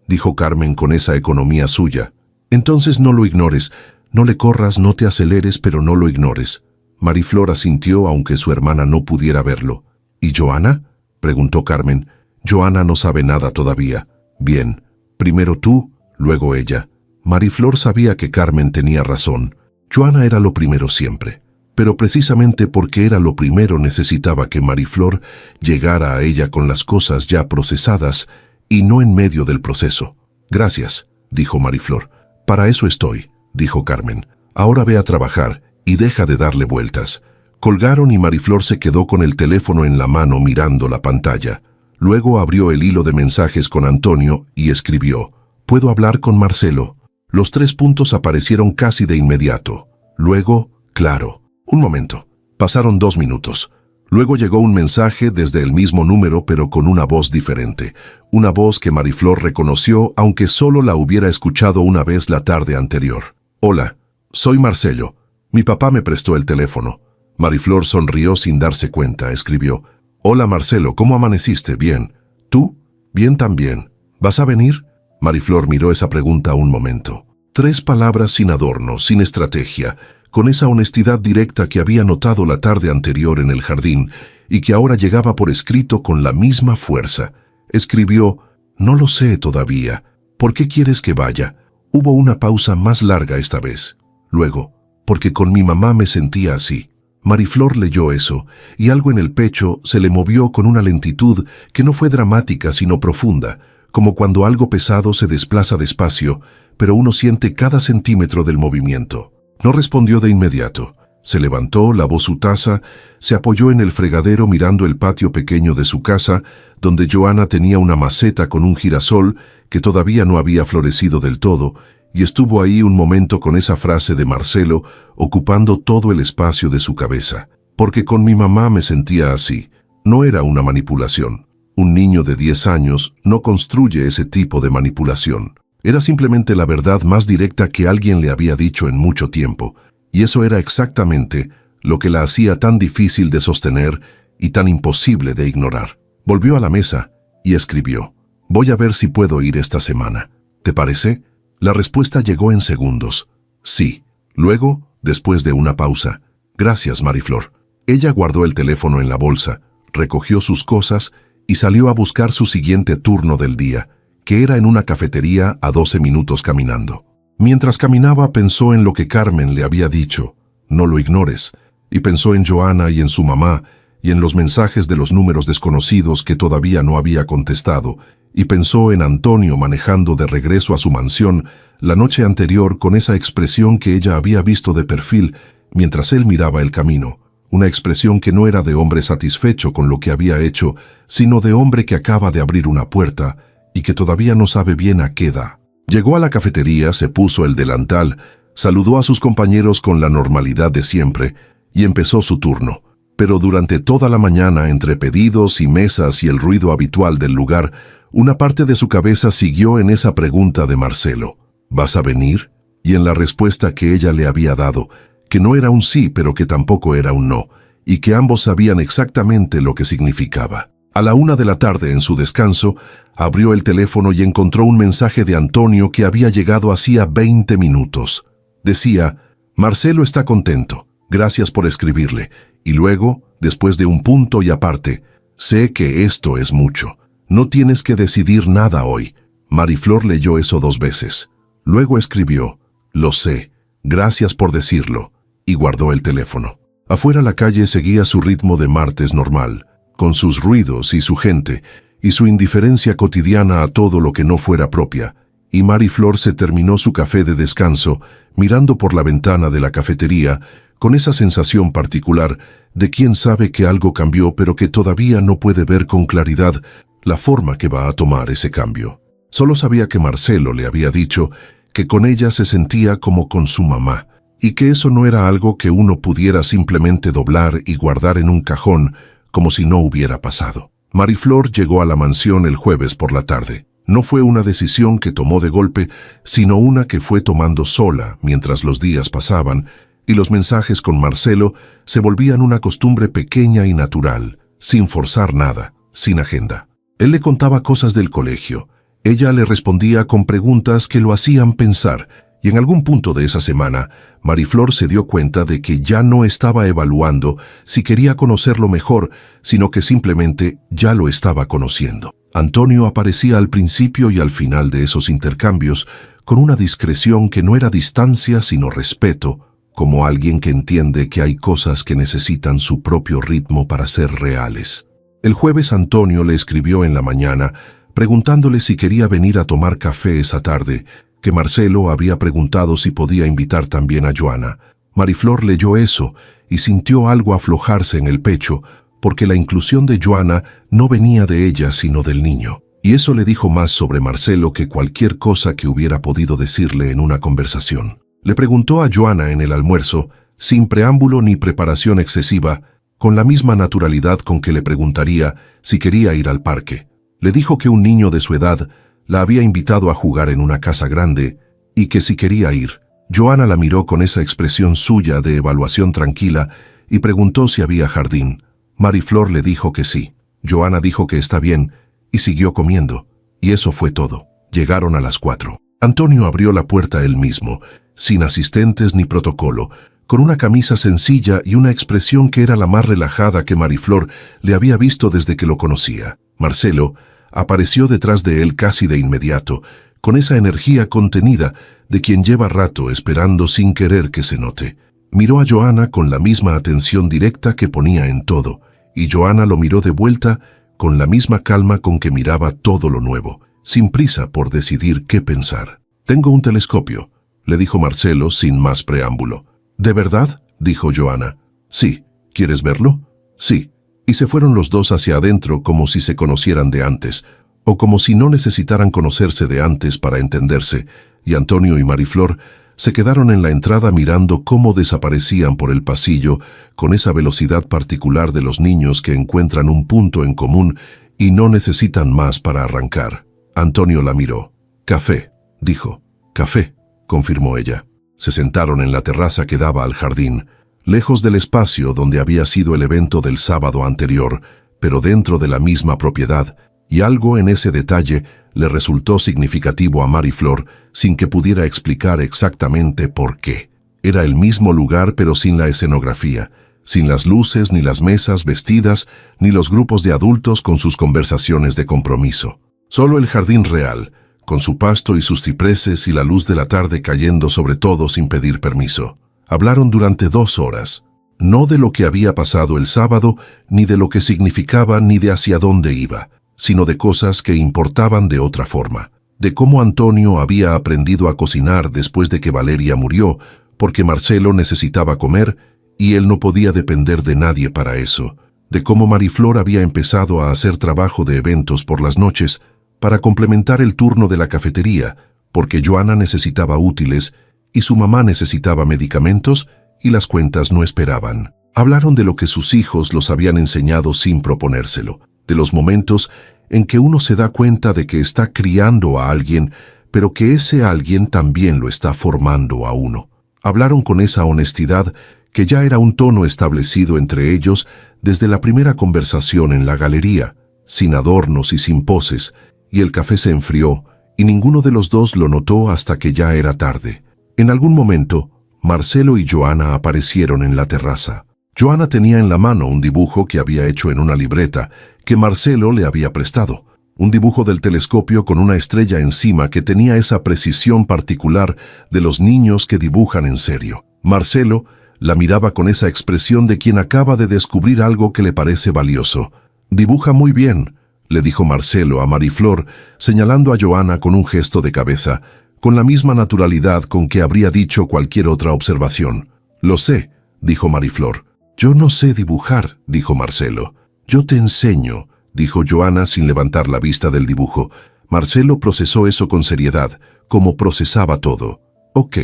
dijo Carmen con esa economía suya. «Entonces no lo ignores. No le corras, no te aceleres, pero no lo ignores». Mariflor asintió aunque su hermana no pudiera verlo. «¿Y Joana?», preguntó Carmen. «Joana no sabe nada todavía». «Bien. Primero tú, luego ella». Mariflor sabía que Carmen tenía razón. Joana era lo primero siempre. Pero precisamente porque era lo primero necesitaba que Mariflor llegara a ella con las cosas ya procesadas y no en medio del proceso. «Gracias», dijo Mariflor. «Para eso estoy», dijo Carmen. «Ahora ve a trabajar y deja de darle vueltas». Colgaron y Mariflor se quedó con el teléfono en la mano mirando la pantalla. Luego abrió el hilo de mensajes con Antonio y escribió: «¿Puedo hablar con Marcelo?». Los 3 puntos aparecieron casi de inmediato. Luego, claro. Un momento. Pasaron 2 minutos. Luego llegó un mensaje desde el mismo número pero con una voz diferente. Una voz que Mariflor reconoció aunque solo la hubiera escuchado una vez la tarde anterior. «Hola, soy Marcelo. Mi papá me prestó el teléfono». Mariflor sonrió sin darse cuenta. Escribió: «Hola Marcelo, ¿cómo amaneciste? ¿Bien? ¿Tú? Bien también. ¿Vas a venir?». Mariflor miró esa pregunta un momento. 3 palabras sin adorno, sin estrategia, con esa honestidad directa que había notado la tarde anterior en el jardín y que ahora llegaba por escrito con la misma fuerza. Escribió: «No lo sé todavía. ¿Por qué quieres que vaya?». Hubo una pausa más larga esta vez. Luego: «Porque con mi mamá me sentía así». Mariflor leyó eso, y algo en el pecho se le movió con una lentitud que no fue dramática sino profunda, como cuando algo pesado se desplaza despacio, pero uno siente cada centímetro del movimiento. No respondió de inmediato. Se levantó, lavó su taza, se apoyó en el fregadero mirando el patio pequeño de su casa, donde Joana tenía una maceta con un girasol que todavía no había florecido del todo, y estuvo ahí un momento con esa frase de Marcelo ocupando todo el espacio de su cabeza. «Porque con mi mamá me sentía así». No era una manipulación. Un niño de 10 años no construye ese tipo de manipulación. Era simplemente la verdad más directa que alguien le había dicho en mucho tiempo, y eso era exactamente lo que la hacía tan difícil de sostener y tan imposible de ignorar. Volvió a la mesa y escribió: «Voy a ver si puedo ir esta semana. ¿Te parece?». La respuesta llegó en segundos: «Sí». Luego, después de una pausa: «Gracias, Mariflor». Ella guardó el teléfono en la bolsa, recogió sus cosas y salió a buscar su siguiente turno del día, que era en una cafetería a 12 minutos caminando. Mientras caminaba pensó en lo que Carmen le había dicho: «No lo ignores», y pensó en Joana y en su mamá, y en los mensajes de los números desconocidos que todavía no había contestado, y pensó en Antonio manejando de regreso a su mansión la noche anterior con esa expresión que ella había visto de perfil mientras él miraba el camino, una expresión que no era de hombre satisfecho con lo que había hecho, sino de hombre que acaba de abrir una puerta y que todavía no sabe bien a qué da. Llegó a la cafetería, se puso el delantal, saludó a sus compañeros con la normalidad de siempre y empezó su turno. Pero durante toda la mañana, entre pedidos y mesas y el ruido habitual del lugar, una parte de su cabeza siguió en esa pregunta de Marcelo: «¿Vas a venir?». Y en la respuesta que ella le había dado, que no era un sí pero que tampoco era un no, y que ambos sabían exactamente lo que significaba. A la 1 de la tarde, en su descanso, abrió el teléfono y encontró un mensaje de Antonio que había llegado hacía 20 minutos. Decía: «Marcelo está contento. Gracias por escribirle». Y luego, después de un punto y aparte: «Sé que esto es mucho. No tienes que decidir nada hoy». Mariflor leyó eso 2 veces. Luego escribió: «Lo sé. Gracias por decirlo». Y guardó el teléfono. Afuera la calle seguía su ritmo de martes normal, con sus ruidos y su gente, y su indiferencia cotidiana a todo lo que no fuera propia, y Mariflor se terminó su café de descanso, mirando por la ventana de la cafetería, con esa sensación particular de quien sabe que algo cambió pero que todavía no puede ver con claridad la forma que va a tomar ese cambio. Solo sabía que Marcelo le había dicho que con ella se sentía como con su mamá, y que eso no era algo que uno pudiera simplemente doblar y guardar en un cajón como si no hubiera pasado. Mariflor llegó a la mansión el jueves por la tarde. No fue una decisión que tomó de golpe, sino una que fue tomando sola mientras los días pasaban y los mensajes con Marcelo se volvían una costumbre pequeña y natural, sin forzar nada, sin agenda. Él le contaba cosas del colegio. Ella le respondía con preguntas que lo hacían pensar, y en algún punto de esa semana, Mariflor se dio cuenta de que ya no estaba evaluando si quería conocerlo mejor, sino que simplemente ya lo estaba conociendo. Antonio aparecía al principio y al final de esos intercambios con una discreción que no era distancia sino respeto, como alguien que entiende que hay cosas que necesitan su propio ritmo para ser reales. El jueves Antonio le escribió en la mañana preguntándole si quería venir a tomar café esa tarde, que Marcelo había preguntado si podía invitar también a Joana. Mariflor leyó eso y sintió algo aflojarse en el pecho, porque la inclusión de Joana no venía de ella sino del niño. Y eso le dijo más sobre Marcelo que cualquier cosa que hubiera podido decirle en una conversación. Le preguntó a Joana en el almuerzo, sin preámbulo ni preparación excesiva, con la misma naturalidad con que le preguntaría si quería ir al parque. Le dijo que un niño de su edad la había invitado a jugar en una casa grande y que si quería ir. Joana la miró con esa expresión suya de evaluación tranquila y preguntó si había jardín. Mariflor le dijo que sí. Joana dijo que está bien y siguió comiendo. Y eso fue todo. Llegaron a las 4. Antonio abrió la puerta él mismo, sin asistentes ni protocolo, con una camisa sencilla y una expresión que era la más relajada que Mariflor le había visto desde que lo conocía. Marcelo apareció detrás de él casi de inmediato, con esa energía contenida de quien lleva rato esperando sin querer que se note. Miró a Joana con la misma atención directa que ponía en todo, y Joana lo miró de vuelta con la misma calma con que miraba todo lo nuevo, sin prisa por decidir qué pensar. «Tengo un telescopio», le dijo Marcelo sin más preámbulo. «¿De verdad?», dijo Joana. «Sí. ¿Quieres verlo?». «Sí». Y se fueron los dos hacia adentro como si se conocieran de antes, o como si no necesitaran conocerse de antes para entenderse, y Antonio y Mariflor se quedaron en la entrada mirando cómo desaparecían por el pasillo con esa velocidad particular de los niños que encuentran un punto en común y no necesitan más para arrancar. Antonio la miró. «Café», dijo. «Café», confirmó ella. Se sentaron en la terraza que daba al jardín, lejos del espacio donde había sido el evento del sábado anterior, pero dentro de la misma propiedad, y algo en ese detalle le resultó significativo a Mariflor sin que pudiera explicar exactamente por qué. Era el mismo lugar pero sin la escenografía, sin las luces ni las mesas vestidas, ni los grupos de adultos con sus conversaciones de compromiso. Solo el jardín real, con su pasto y sus cipreses y la luz de la tarde cayendo sobre todo sin pedir permiso. Hablaron durante 2 horas, no de lo que había pasado el sábado, ni de lo que significaba ni de hacia dónde iba, sino de cosas que importaban de otra forma, de cómo Antonio había aprendido a cocinar después de que Valeria murió, porque Marcelo necesitaba comer y él no podía depender de nadie para eso, de cómo Mariflor había empezado a hacer trabajo de eventos por las noches para complementar el turno de la cafetería, porque Joana necesitaba útiles y su mamá necesitaba medicamentos y las cuentas no esperaban. Hablaron de lo que sus hijos los habían enseñado sin proponérselo, de los momentos en que uno se da cuenta de que está criando a alguien, pero que ese alguien también lo está formando a uno. Hablaron con esa honestidad que ya era un tono establecido entre ellos desde la primera conversación en la galería, sin adornos y sin poses, y el café se enfrió, y ninguno de los dos lo notó hasta que ya era tarde. En algún momento, Marcelo y Joana aparecieron en la terraza. Joana tenía en la mano un dibujo que había hecho en una libreta que Marcelo le había prestado. Un dibujo del telescopio con una estrella encima que tenía esa precisión particular de los niños que dibujan en serio. Marcelo la miraba con esa expresión de quien acaba de descubrir algo que le parece valioso. «Dibuja muy bien», le dijo Marcelo a Mariflor, señalando a Joana con un gesto de cabeza, con la misma naturalidad con que habría dicho cualquier otra observación. «Lo sé», dijo Mariflor. «Yo no sé dibujar», dijo Marcelo. «Yo te enseño», dijo Joana sin levantar la vista del dibujo. Marcelo procesó eso con seriedad, como procesaba todo. «Ok»,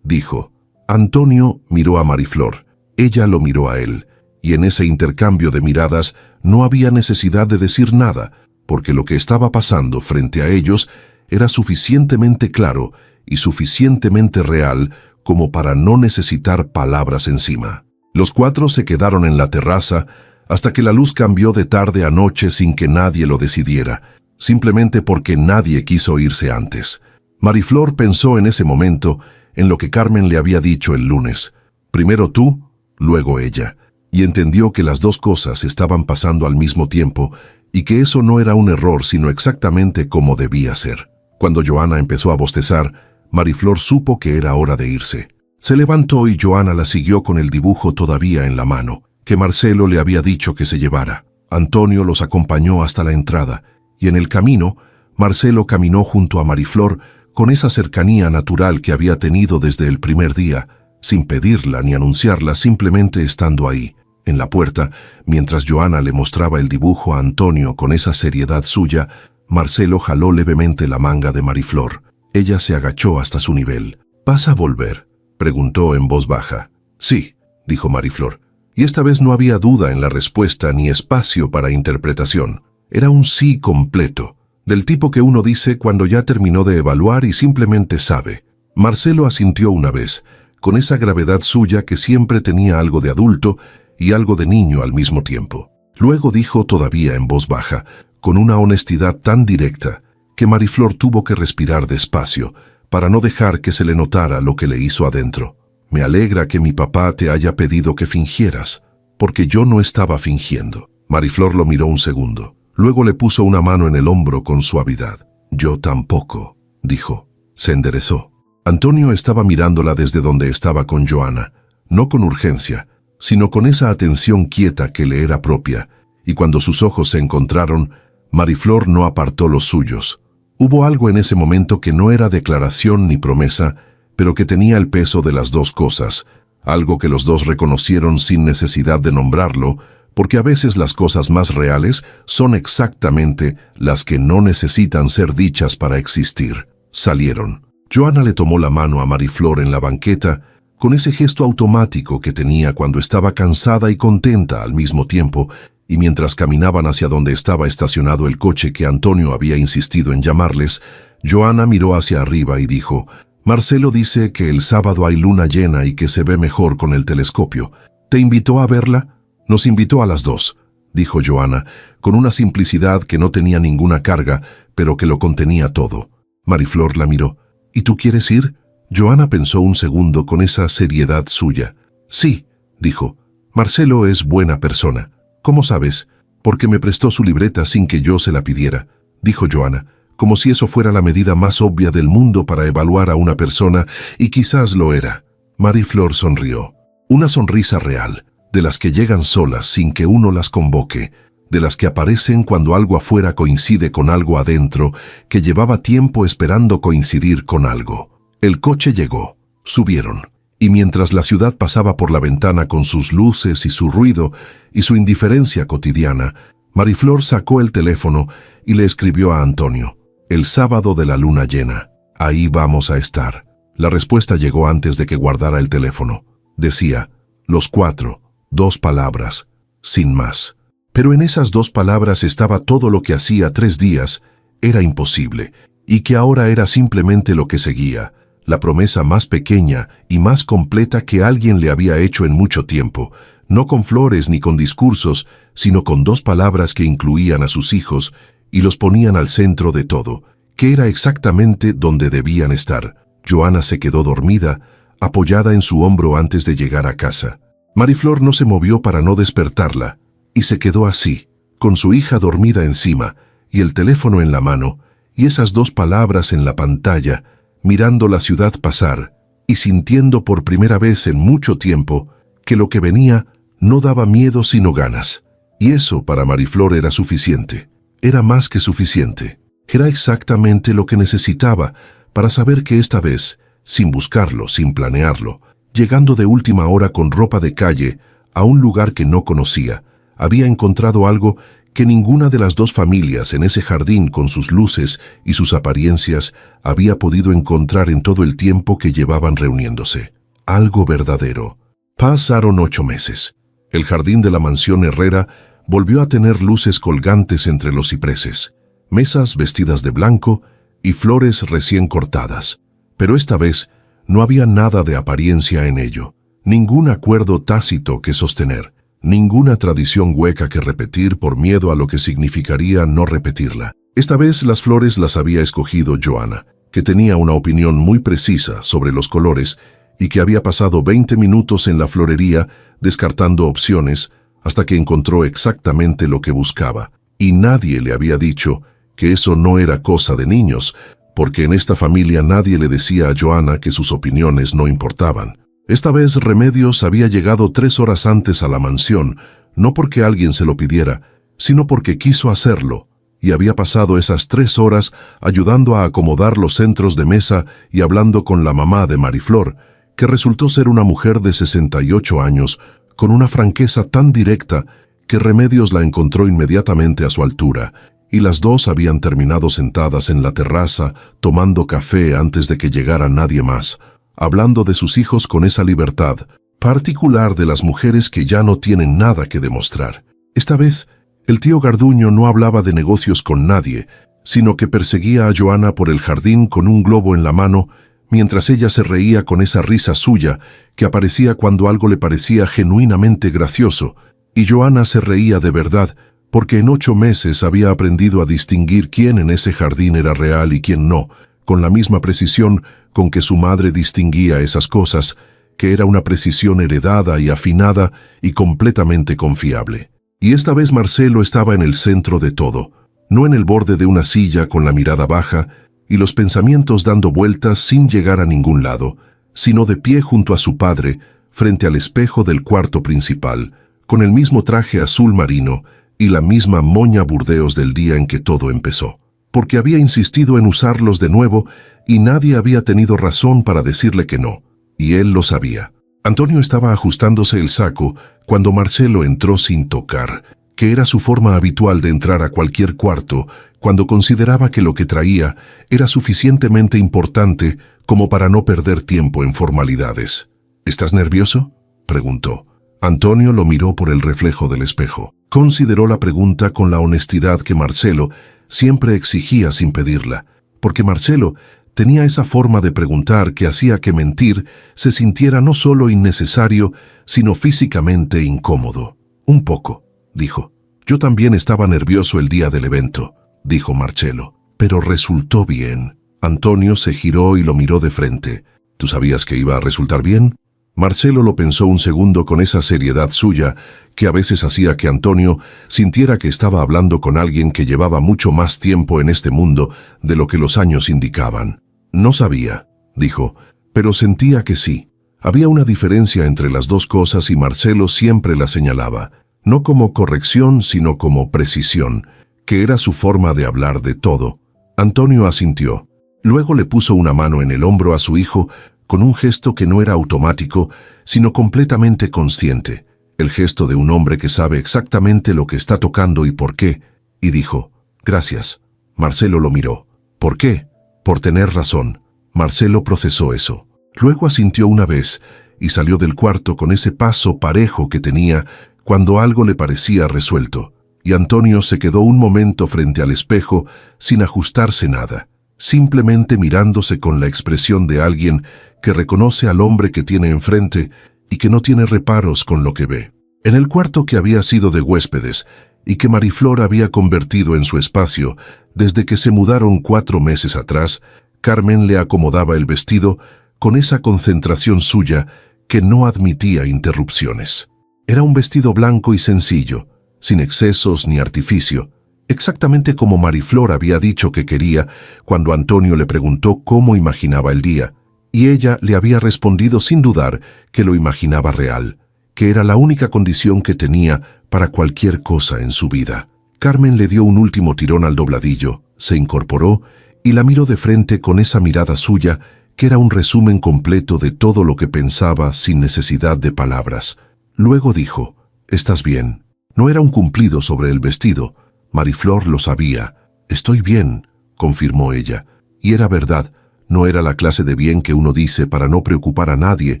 dijo. Antonio miró a Mariflor. Ella lo miró a él. Y en ese intercambio de miradas no había necesidad de decir nada, porque lo que estaba pasando frente a ellos era suficientemente claro y suficientemente real como para no necesitar palabras encima. Los cuatro se quedaron en la terraza hasta que la luz cambió de tarde a noche sin que nadie lo decidiera, simplemente porque nadie quiso irse antes. Mariflor pensó en ese momento en lo que Carmen le había dicho el lunes. Primero tú, luego ella. Y entendió que las dos cosas estaban pasando al mismo tiempo y que eso no era un error sino exactamente como debía ser. Cuando Joana empezó a bostezar, Mariflor supo que era hora de irse. Se levantó y Joana la siguió con el dibujo todavía en la mano, que Marcelo le había dicho que se llevara. Antonio los acompañó hasta la entrada, y en el camino, Marcelo caminó junto a Mariflor con esa cercanía natural que había tenido desde el primer día, sin pedirla ni anunciarla, simplemente estando ahí. En la puerta, mientras Joana le mostraba el dibujo a Antonio con esa seriedad suya, Marcelo jaló levemente la manga de Mariflor. Ella se agachó hasta su nivel. «¿Vas a volver?», preguntó en voz baja. «Sí», dijo Mariflor. Y esta vez no había duda en la respuesta ni espacio para interpretación. Era un sí completo, del tipo que uno dice cuando ya terminó de evaluar y simplemente sabe. Marcelo asintió una vez, con esa gravedad suya que siempre tenía algo de adulto y algo de niño al mismo tiempo. Luego dijo todavía en voz baja, con una honestidad tan directa, que Mariflor tuvo que respirar despacio, para no dejar que se le notara lo que le hizo adentro. «Me alegra que mi papá te haya pedido que fingieras, porque yo no estaba fingiendo». Mariflor lo miró un segundo. Luego le puso una mano en el hombro con suavidad. «Yo tampoco», dijo. Se enderezó. Antonio estaba mirándola desde donde estaba con Joana, no con urgencia, sino con esa atención quieta que le era propia, y cuando sus ojos se encontraron, Mariflor no apartó los suyos. Hubo algo en ese momento que no era declaración ni promesa, pero que tenía el peso de las dos cosas, algo que los dos reconocieron sin necesidad de nombrarlo, porque a veces las cosas más reales son exactamente las que no necesitan ser dichas para existir. Salieron. Joana le tomó la mano a Mariflor en la banqueta, con ese gesto automático que tenía cuando estaba cansada y contenta al mismo tiempo, y mientras caminaban hacia donde estaba estacionado el coche que Antonio había insistido en llamarles, Joana miró hacia arriba y dijo: «Marcelo dice que el sábado hay luna llena y que se ve mejor con el telescopio. ¿Te invitó a verla?». «Nos invitó a las dos», dijo Joana, con una simplicidad que no tenía ninguna carga, pero que lo contenía todo. Mariflor la miró. «¿Y tú quieres ir?». Joana pensó un segundo con esa seriedad suya. «Sí», dijo. «Marcelo es buena persona». «¿Cómo sabes?». «Porque me prestó su libreta sin que yo se la pidiera», dijo Joana, como si eso fuera la medida más obvia del mundo para evaluar a una persona, y quizás lo era. Mariflor sonrió. Una sonrisa real, de las que llegan solas sin que uno las convoque, de las que aparecen cuando algo afuera coincide con algo adentro, que llevaba tiempo esperando coincidir con algo. El coche llegó. Subieron. Y mientras la ciudad pasaba por la ventana con sus luces y su ruido y su indiferencia cotidiana, Mariflor sacó el teléfono y le escribió a Antonio: «El sábado de la luna llena. Ahí vamos a estar». La respuesta llegó antes de que guardara el teléfono. Decía: «Los cuatro», 2 palabras, sin más. Pero en esas 2 palabras estaba todo lo que hacía 3 días era imposible, y que ahora era simplemente lo que seguía, la promesa más pequeña y más completa que alguien le había hecho en mucho tiempo, no con flores ni con discursos, sino con 2 palabras que incluían a sus hijos y los ponían al centro de todo, que era exactamente donde debían estar. Joana se quedó dormida, apoyada en su hombro antes de llegar a casa. Mariflor no se movió para no despertarla, y se quedó así, con su hija dormida encima, y el teléfono en la mano, y esas 2 palabras en la pantalla, mirando la ciudad pasar, y sintiendo por primera vez en mucho tiempo que lo que venía no daba miedo sino ganas. Y eso para Mariflor era suficiente, era más que suficiente. Era exactamente lo que necesitaba para saber que esta vez, sin buscarlo, sin planearlo, llegando de última hora con ropa de calle a un lugar que no conocía, había encontrado algo que ninguna de las 2 familias en ese jardín con sus luces y sus apariencias había podido encontrar en todo el tiempo que llevaban reuniéndose. Algo verdadero. Pasaron 8 meses. El jardín de la mansión Herrera volvió a tener luces colgantes entre los cipreses, mesas vestidas de blanco y flores recién cortadas. Pero esta vez no había nada de apariencia en ello, ningún acuerdo tácito que sostener, ninguna tradición hueca que repetir por miedo a lo que significaría no repetirla. Esta vez las flores las había escogido Joana, que tenía una opinión muy precisa sobre los colores y que había pasado 20 minutos en la florería descartando opciones hasta que encontró exactamente lo que buscaba. Y nadie le había dicho que eso no era cosa de niños, porque en esta familia nadie le decía a Joana que sus opiniones no importaban. Esta vez Remedios había llegado 3 horas antes a la mansión, no porque alguien se lo pidiera, sino porque quiso hacerlo, y había pasado esas 3 horas ayudando a acomodar los centros de mesa y hablando con la mamá de Mariflor, que resultó ser una mujer de 68 años, con una franqueza tan directa que Remedios la encontró inmediatamente a su altura, y las 2 habían terminado sentadas en la terraza tomando café antes de que llegara nadie más, hablando de sus hijos con esa libertad particular de las mujeres que ya no tienen nada que demostrar. Esta vez, el tío Garduño no hablaba de negocios con nadie, sino que perseguía a Joana por el jardín con un globo en la mano, mientras ella se reía con esa risa suya que aparecía cuando algo le parecía genuinamente gracioso, y Joana se reía de verdad, porque en 8 meses había aprendido a distinguir quién en ese jardín era real y quién no, con la misma precisión con que su madre distinguía esas cosas, que era una precisión heredada y afinada y completamente confiable. Y esta vez Marcelo estaba en el centro de todo, no en el borde de una silla con la mirada baja y los pensamientos dando vueltas sin llegar a ningún lado, sino de pie junto a su padre, frente al espejo del cuarto principal, con el mismo traje azul marino y la misma moña burdeos del día en que todo empezó, porque había insistido en usarlos de nuevo y nadie había tenido razón para decirle que no, y él lo sabía. Antonio estaba ajustándose el saco cuando Marcelo entró sin tocar, que era su forma habitual de entrar a cualquier cuarto cuando consideraba que lo que traía era suficientemente importante como para no perder tiempo en formalidades. ¿Estás nervioso?, preguntó. Antonio lo miró por el reflejo del espejo. Consideró la pregunta con la honestidad que Marcelo siempre exigía sin pedirla, porque Marcelo tenía esa forma de preguntar que hacía que mentir se sintiera no solo innecesario, sino físicamente incómodo. Un poco, dijo. Yo también estaba nervioso el día del evento, dijo Marcelo, pero resultó bien. Antonio se giró y lo miró de frente. ¿Tú sabías que iba a resultar bien? Marcelo lo pensó un segundo con esa seriedad suya que a veces hacía que Antonio sintiera que estaba hablando con alguien que llevaba mucho más tiempo en este mundo de lo que los años indicaban. No sabía, dijo, pero sentía que sí. Había una diferencia entre las 2 cosas y Marcelo siempre la señalaba, no como corrección sino como precisión, que era su forma de hablar de todo. Antonio asintió. Luego le puso una mano en el hombro a su hijo con un gesto que no era automático, sino completamente consciente, el gesto de un hombre que sabe exactamente lo que está tocando y por qué, y dijo, «Gracias». Marcelo lo miró. «¿Por qué?» «Por tener razón». Marcelo procesó eso. Luego asintió una vez y salió del cuarto con ese paso parejo que tenía cuando algo le parecía resuelto, y Antonio se quedó un momento frente al espejo sin ajustarse nada, simplemente mirándose con la expresión de alguien que reconoce al hombre que tiene enfrente y que no tiene reparos con lo que ve. En el cuarto que había sido de huéspedes y que Mariflor había convertido en su espacio desde que se mudaron 4 meses atrás, Carmen le acomodaba el vestido con esa concentración suya que no admitía interrupciones. Era un vestido blanco y sencillo, sin excesos ni artificio, exactamente como Mariflor había dicho que quería cuando Antonio le preguntó cómo imaginaba el día, y ella le había respondido sin dudar que lo imaginaba real, que era la única condición que tenía para cualquier cosa en su vida. Carmen le dio un último tirón al dobladillo, se incorporó y la miró de frente con esa mirada suya que era un resumen completo de todo lo que pensaba sin necesidad de palabras. Luego dijo, «¿Estás bien?» No era un cumplido sobre el vestido. Mariflor lo sabía. «Estoy bien», confirmó ella. Y era verdad, no era la clase de bien que uno dice para no preocupar a nadie,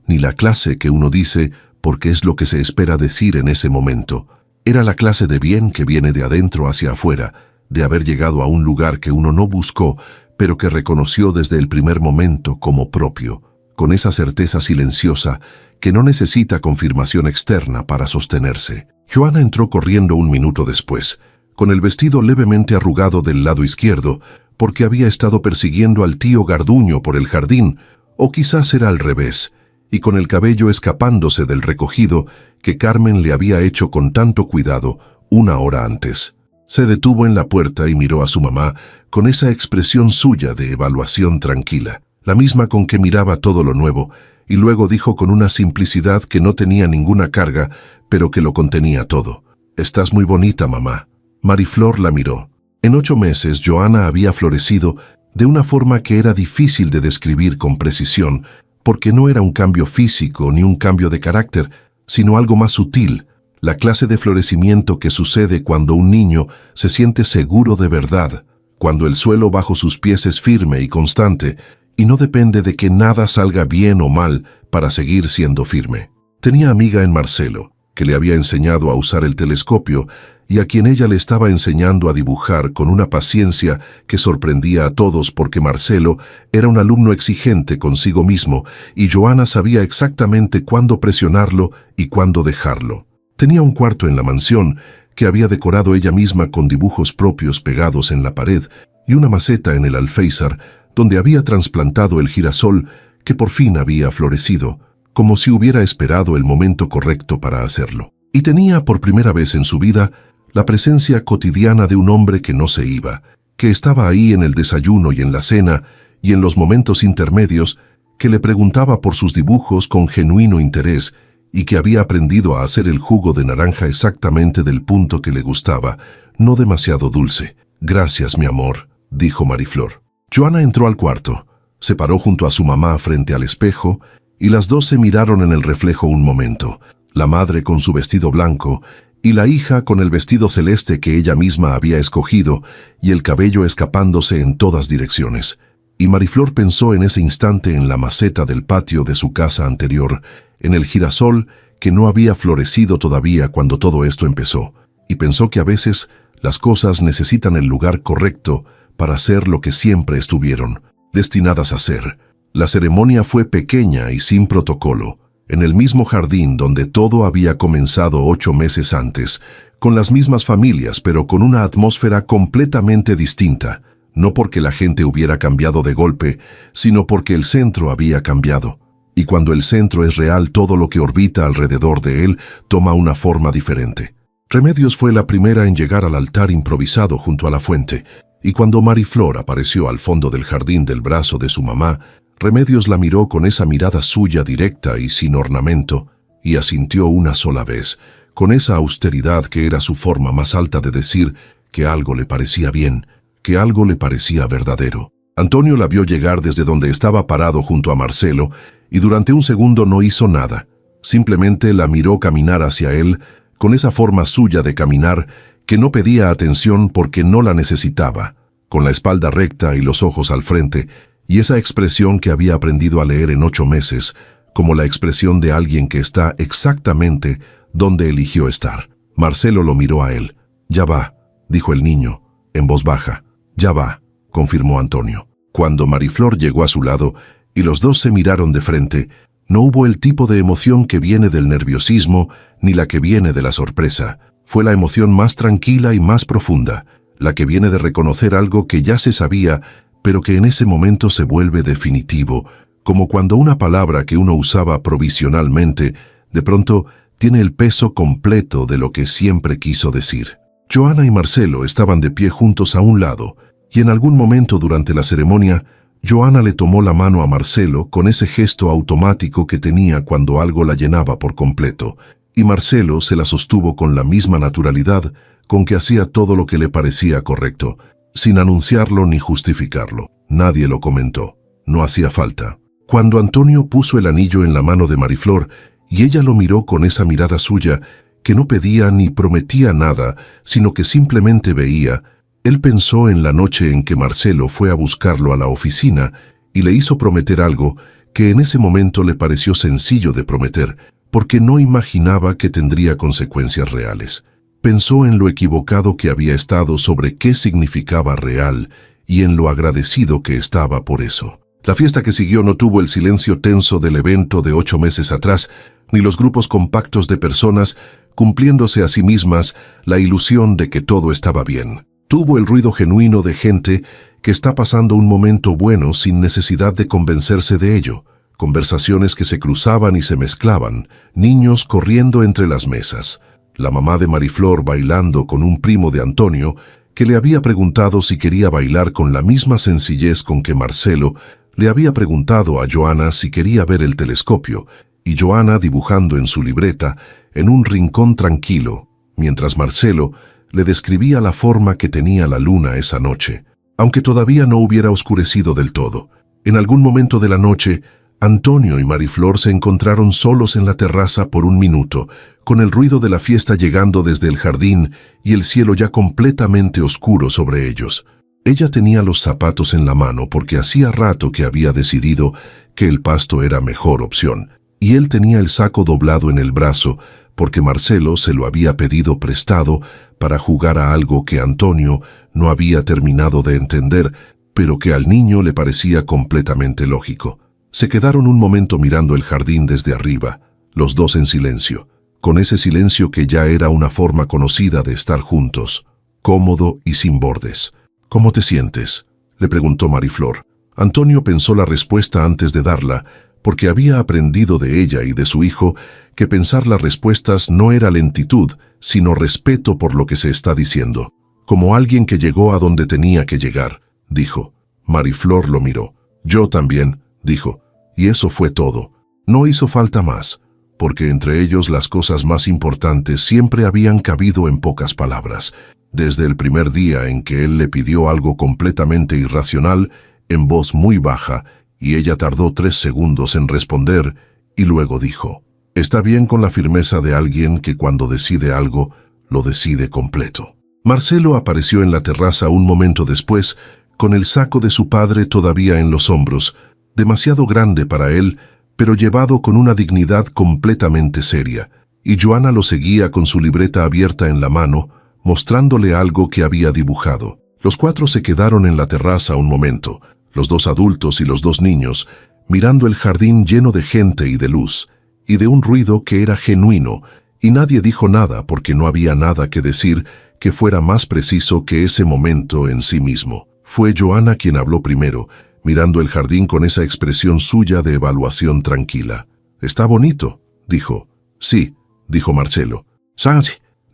ni la clase que uno dice porque es lo que se espera decir en ese momento. Era la clase de bien que viene de adentro hacia afuera, de haber llegado a un lugar que uno no buscó, pero que reconoció desde el primer momento como propio, con esa certeza silenciosa que no necesita confirmación externa para sostenerse. Joana entró corriendo un minuto después, con el vestido levemente arrugado del lado izquierdo, porque había estado persiguiendo al tío Garduño por el jardín, o quizás era al revés, y con el cabello escapándose del recogido que Carmen le había hecho con tanto cuidado 1 hora antes. Se detuvo en la puerta y miró a su mamá con esa expresión suya de evaluación tranquila, la misma con que miraba todo lo nuevo, y luego dijo con una simplicidad que no tenía ninguna carga, pero que lo contenía todo. «Estás muy bonita, mamá». Mariflor la miró. En 8 meses, Joana había florecido de una forma que era difícil de describir con precisión, porque no era un cambio físico ni un cambio de carácter, sino algo más sutil, la clase de florecimiento que sucede cuando un niño se siente seguro de verdad, cuando el suelo bajo sus pies es firme y constante, y no depende de que nada salga bien o mal para seguir siendo firme. Tenía amiga en Marcelo, que le había enseñado a usar el telescopio y a quien ella le estaba enseñando a dibujar con una paciencia que sorprendía a todos porque Marcelo era un alumno exigente consigo mismo y Joana sabía exactamente cuándo presionarlo y cuándo dejarlo. Tenía un cuarto en la mansión que había decorado ella misma con dibujos propios pegados en la pared y una maceta en el alféizar donde había trasplantado el girasol que por fin había florecido, como si hubiera esperado el momento correcto para hacerlo. Y tenía por primera vez en su vida la presencia cotidiana de un hombre que no se iba, que estaba ahí en el desayuno y en la cena y en los momentos intermedios, que le preguntaba por sus dibujos con genuino interés y que había aprendido a hacer el jugo de naranja exactamente del punto que le gustaba, no demasiado dulce. «Gracias, mi amor», dijo Mariflor. Joana entró al cuarto, se paró junto a su mamá frente al espejo y las dos se miraron en el reflejo un momento, la madre con su vestido blanco y la hija con el vestido celeste que ella misma había escogido y el cabello escapándose en todas direcciones. Y Mariflor pensó en ese instante en la maceta del patio de su casa anterior, en el girasol que no había florecido todavía cuando todo esto empezó, y pensó que a veces las cosas necesitan el lugar correcto para ser lo que siempre estuvieron, destinadas a ser. La ceremonia fue pequeña y sin protocolo, en el mismo jardín donde todo había comenzado 8 meses antes, con las mismas familias pero con una atmósfera completamente distinta, no porque la gente hubiera cambiado de golpe, sino porque el centro había cambiado. Y cuando el centro es real, todo lo que orbita alrededor de él toma una forma diferente. Remedios fue la primera en llegar al altar improvisado junto a la fuente, y cuando Mariflor apareció al fondo del jardín del brazo de su mamá, Remedios la miró con esa mirada suya directa y sin ornamento, y asintió una sola vez, con esa austeridad que era su forma más alta de decir que algo le parecía bien, que algo le parecía verdadero. Antonio la vio llegar desde donde estaba parado junto a Marcelo, y durante un segundo no hizo nada. Simplemente la miró caminar hacia él, con esa forma suya de caminar que no pedía atención porque no la necesitaba, con la espalda recta y los ojos al frente, y esa expresión que había aprendido a leer en 8 meses, como la expresión de alguien que está exactamente donde eligió estar. Marcelo lo miró a él. «Ya va», dijo el niño, en voz baja. «Ya va», confirmó Antonio. Cuando Mariflor llegó a su lado y los dos se miraron de frente, No hubo el tipo de emoción que viene del nerviosismo ni la que viene de la sorpresa. Fue la emoción más tranquila y más profunda, la que viene de reconocer algo que ya se sabía, pero que en ese momento se vuelve definitivo, como cuando una palabra que uno usaba provisionalmente, de pronto tiene el peso completo de lo que siempre quiso decir. Joana y Marcelo estaban de pie juntos a un lado, y en algún momento durante la ceremonia, Joana le tomó la mano a Marcelo con ese gesto automático que tenía cuando algo la llenaba por completo, y Marcelo se la sostuvo con la misma naturalidad con que hacía todo lo que le parecía correcto, sin anunciarlo ni justificarlo. Nadie lo comentó. No hacía falta. Cuando Antonio puso el anillo en la mano de Mariflor y ella lo miró con esa mirada suya, que no pedía ni prometía nada, sino que simplemente veía, él pensó en la noche en que Marcelo fue a buscarlo a la oficina y le hizo prometer algo que en ese momento le pareció sencillo de prometer, porque no imaginaba que tendría consecuencias reales. Pensó en lo equivocado que había estado sobre qué significaba real y en lo agradecido que estaba por eso. La fiesta que siguió no tuvo el silencio tenso del evento de 8 meses atrás, ni los grupos compactos de personas cumpliéndose a sí mismas la ilusión de que todo estaba bien. Tuvo el ruido genuino de gente que está pasando un momento bueno sin necesidad de convencerse de ello, conversaciones que se cruzaban y se mezclaban, niños corriendo entre las mesas, la mamá de Mariflor bailando con un primo de Antonio que le había preguntado si quería bailar con la misma sencillez con que Marcelo le había preguntado a Joana si quería ver el telescopio, y Joana dibujando en su libreta en un rincón tranquilo, mientras Marcelo le describía la forma que tenía la luna esa noche, aunque todavía no hubiera oscurecido del todo. En algún momento de la noche, Antonio y Mariflor se encontraron solos en la terraza por un minuto, con el ruido de la fiesta llegando desde el jardín y el cielo ya completamente oscuro sobre ellos. Ella tenía los zapatos en la mano porque hacía rato que había decidido que el pasto era mejor opción, y él tenía el saco doblado en el brazo porque Marcelo se lo había pedido prestado para jugar a algo que Antonio no había terminado de entender, pero que al niño le parecía completamente lógico. Se quedaron un momento mirando el jardín desde arriba, los dos en silencio, con ese silencio que ya era una forma conocida de estar juntos, cómodo y sin bordes. «¿Cómo te sientes?», le preguntó Mariflor. Antonio pensó la respuesta antes de darla, porque había aprendido de ella y de su hijo que pensar las respuestas no era lentitud, sino respeto por lo que se está diciendo. «Como alguien que llegó a donde tenía que llegar», dijo. Mariflor lo miró. «Yo también», dijo, y eso fue todo. No hizo falta más, porque entre ellos las cosas más importantes siempre habían cabido en pocas palabras. Desde el primer día en que él le pidió algo completamente irracional, en voz muy baja, y ella tardó 3 segundos en responder, y luego dijo, «Está bien», con la firmeza de alguien que cuando decide algo, lo decide completo. Marcelo apareció en la terraza un momento después, con el saco de su padre todavía en los hombros, demasiado grande para él, pero llevado con una dignidad completamente seria, y Joana lo seguía con su libreta abierta en la mano, mostrándole algo que había dibujado. Los 4 se quedaron en la terraza un momento, los 2 adultos y los 2 niños, mirando el jardín lleno de gente y de luz, y de un ruido que era genuino, y nadie dijo nada porque no había nada que decir que fuera más preciso que ese momento en sí mismo. Fue Joana quien habló primero, mirando el jardín con esa expresión suya de evaluación tranquila. «Está bonito», dijo. «Sí», dijo Marcelo. «Sí»,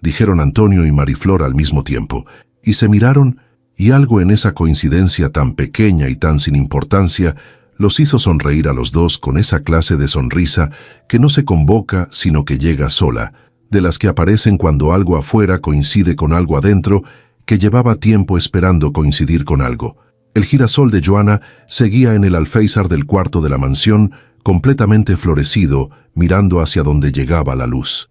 dijeron Antonio y Mariflor al mismo tiempo, y se miraron, y algo en esa coincidencia tan pequeña y tan sin importancia los hizo sonreír a los dos con esa clase de sonrisa que no se convoca sino que llega sola, de las que aparecen cuando algo afuera coincide con algo adentro que llevaba tiempo esperando coincidir con algo. El girasol de Joana seguía en el alféizar del cuarto de la mansión, completamente florecido, mirando hacia donde llegaba la luz.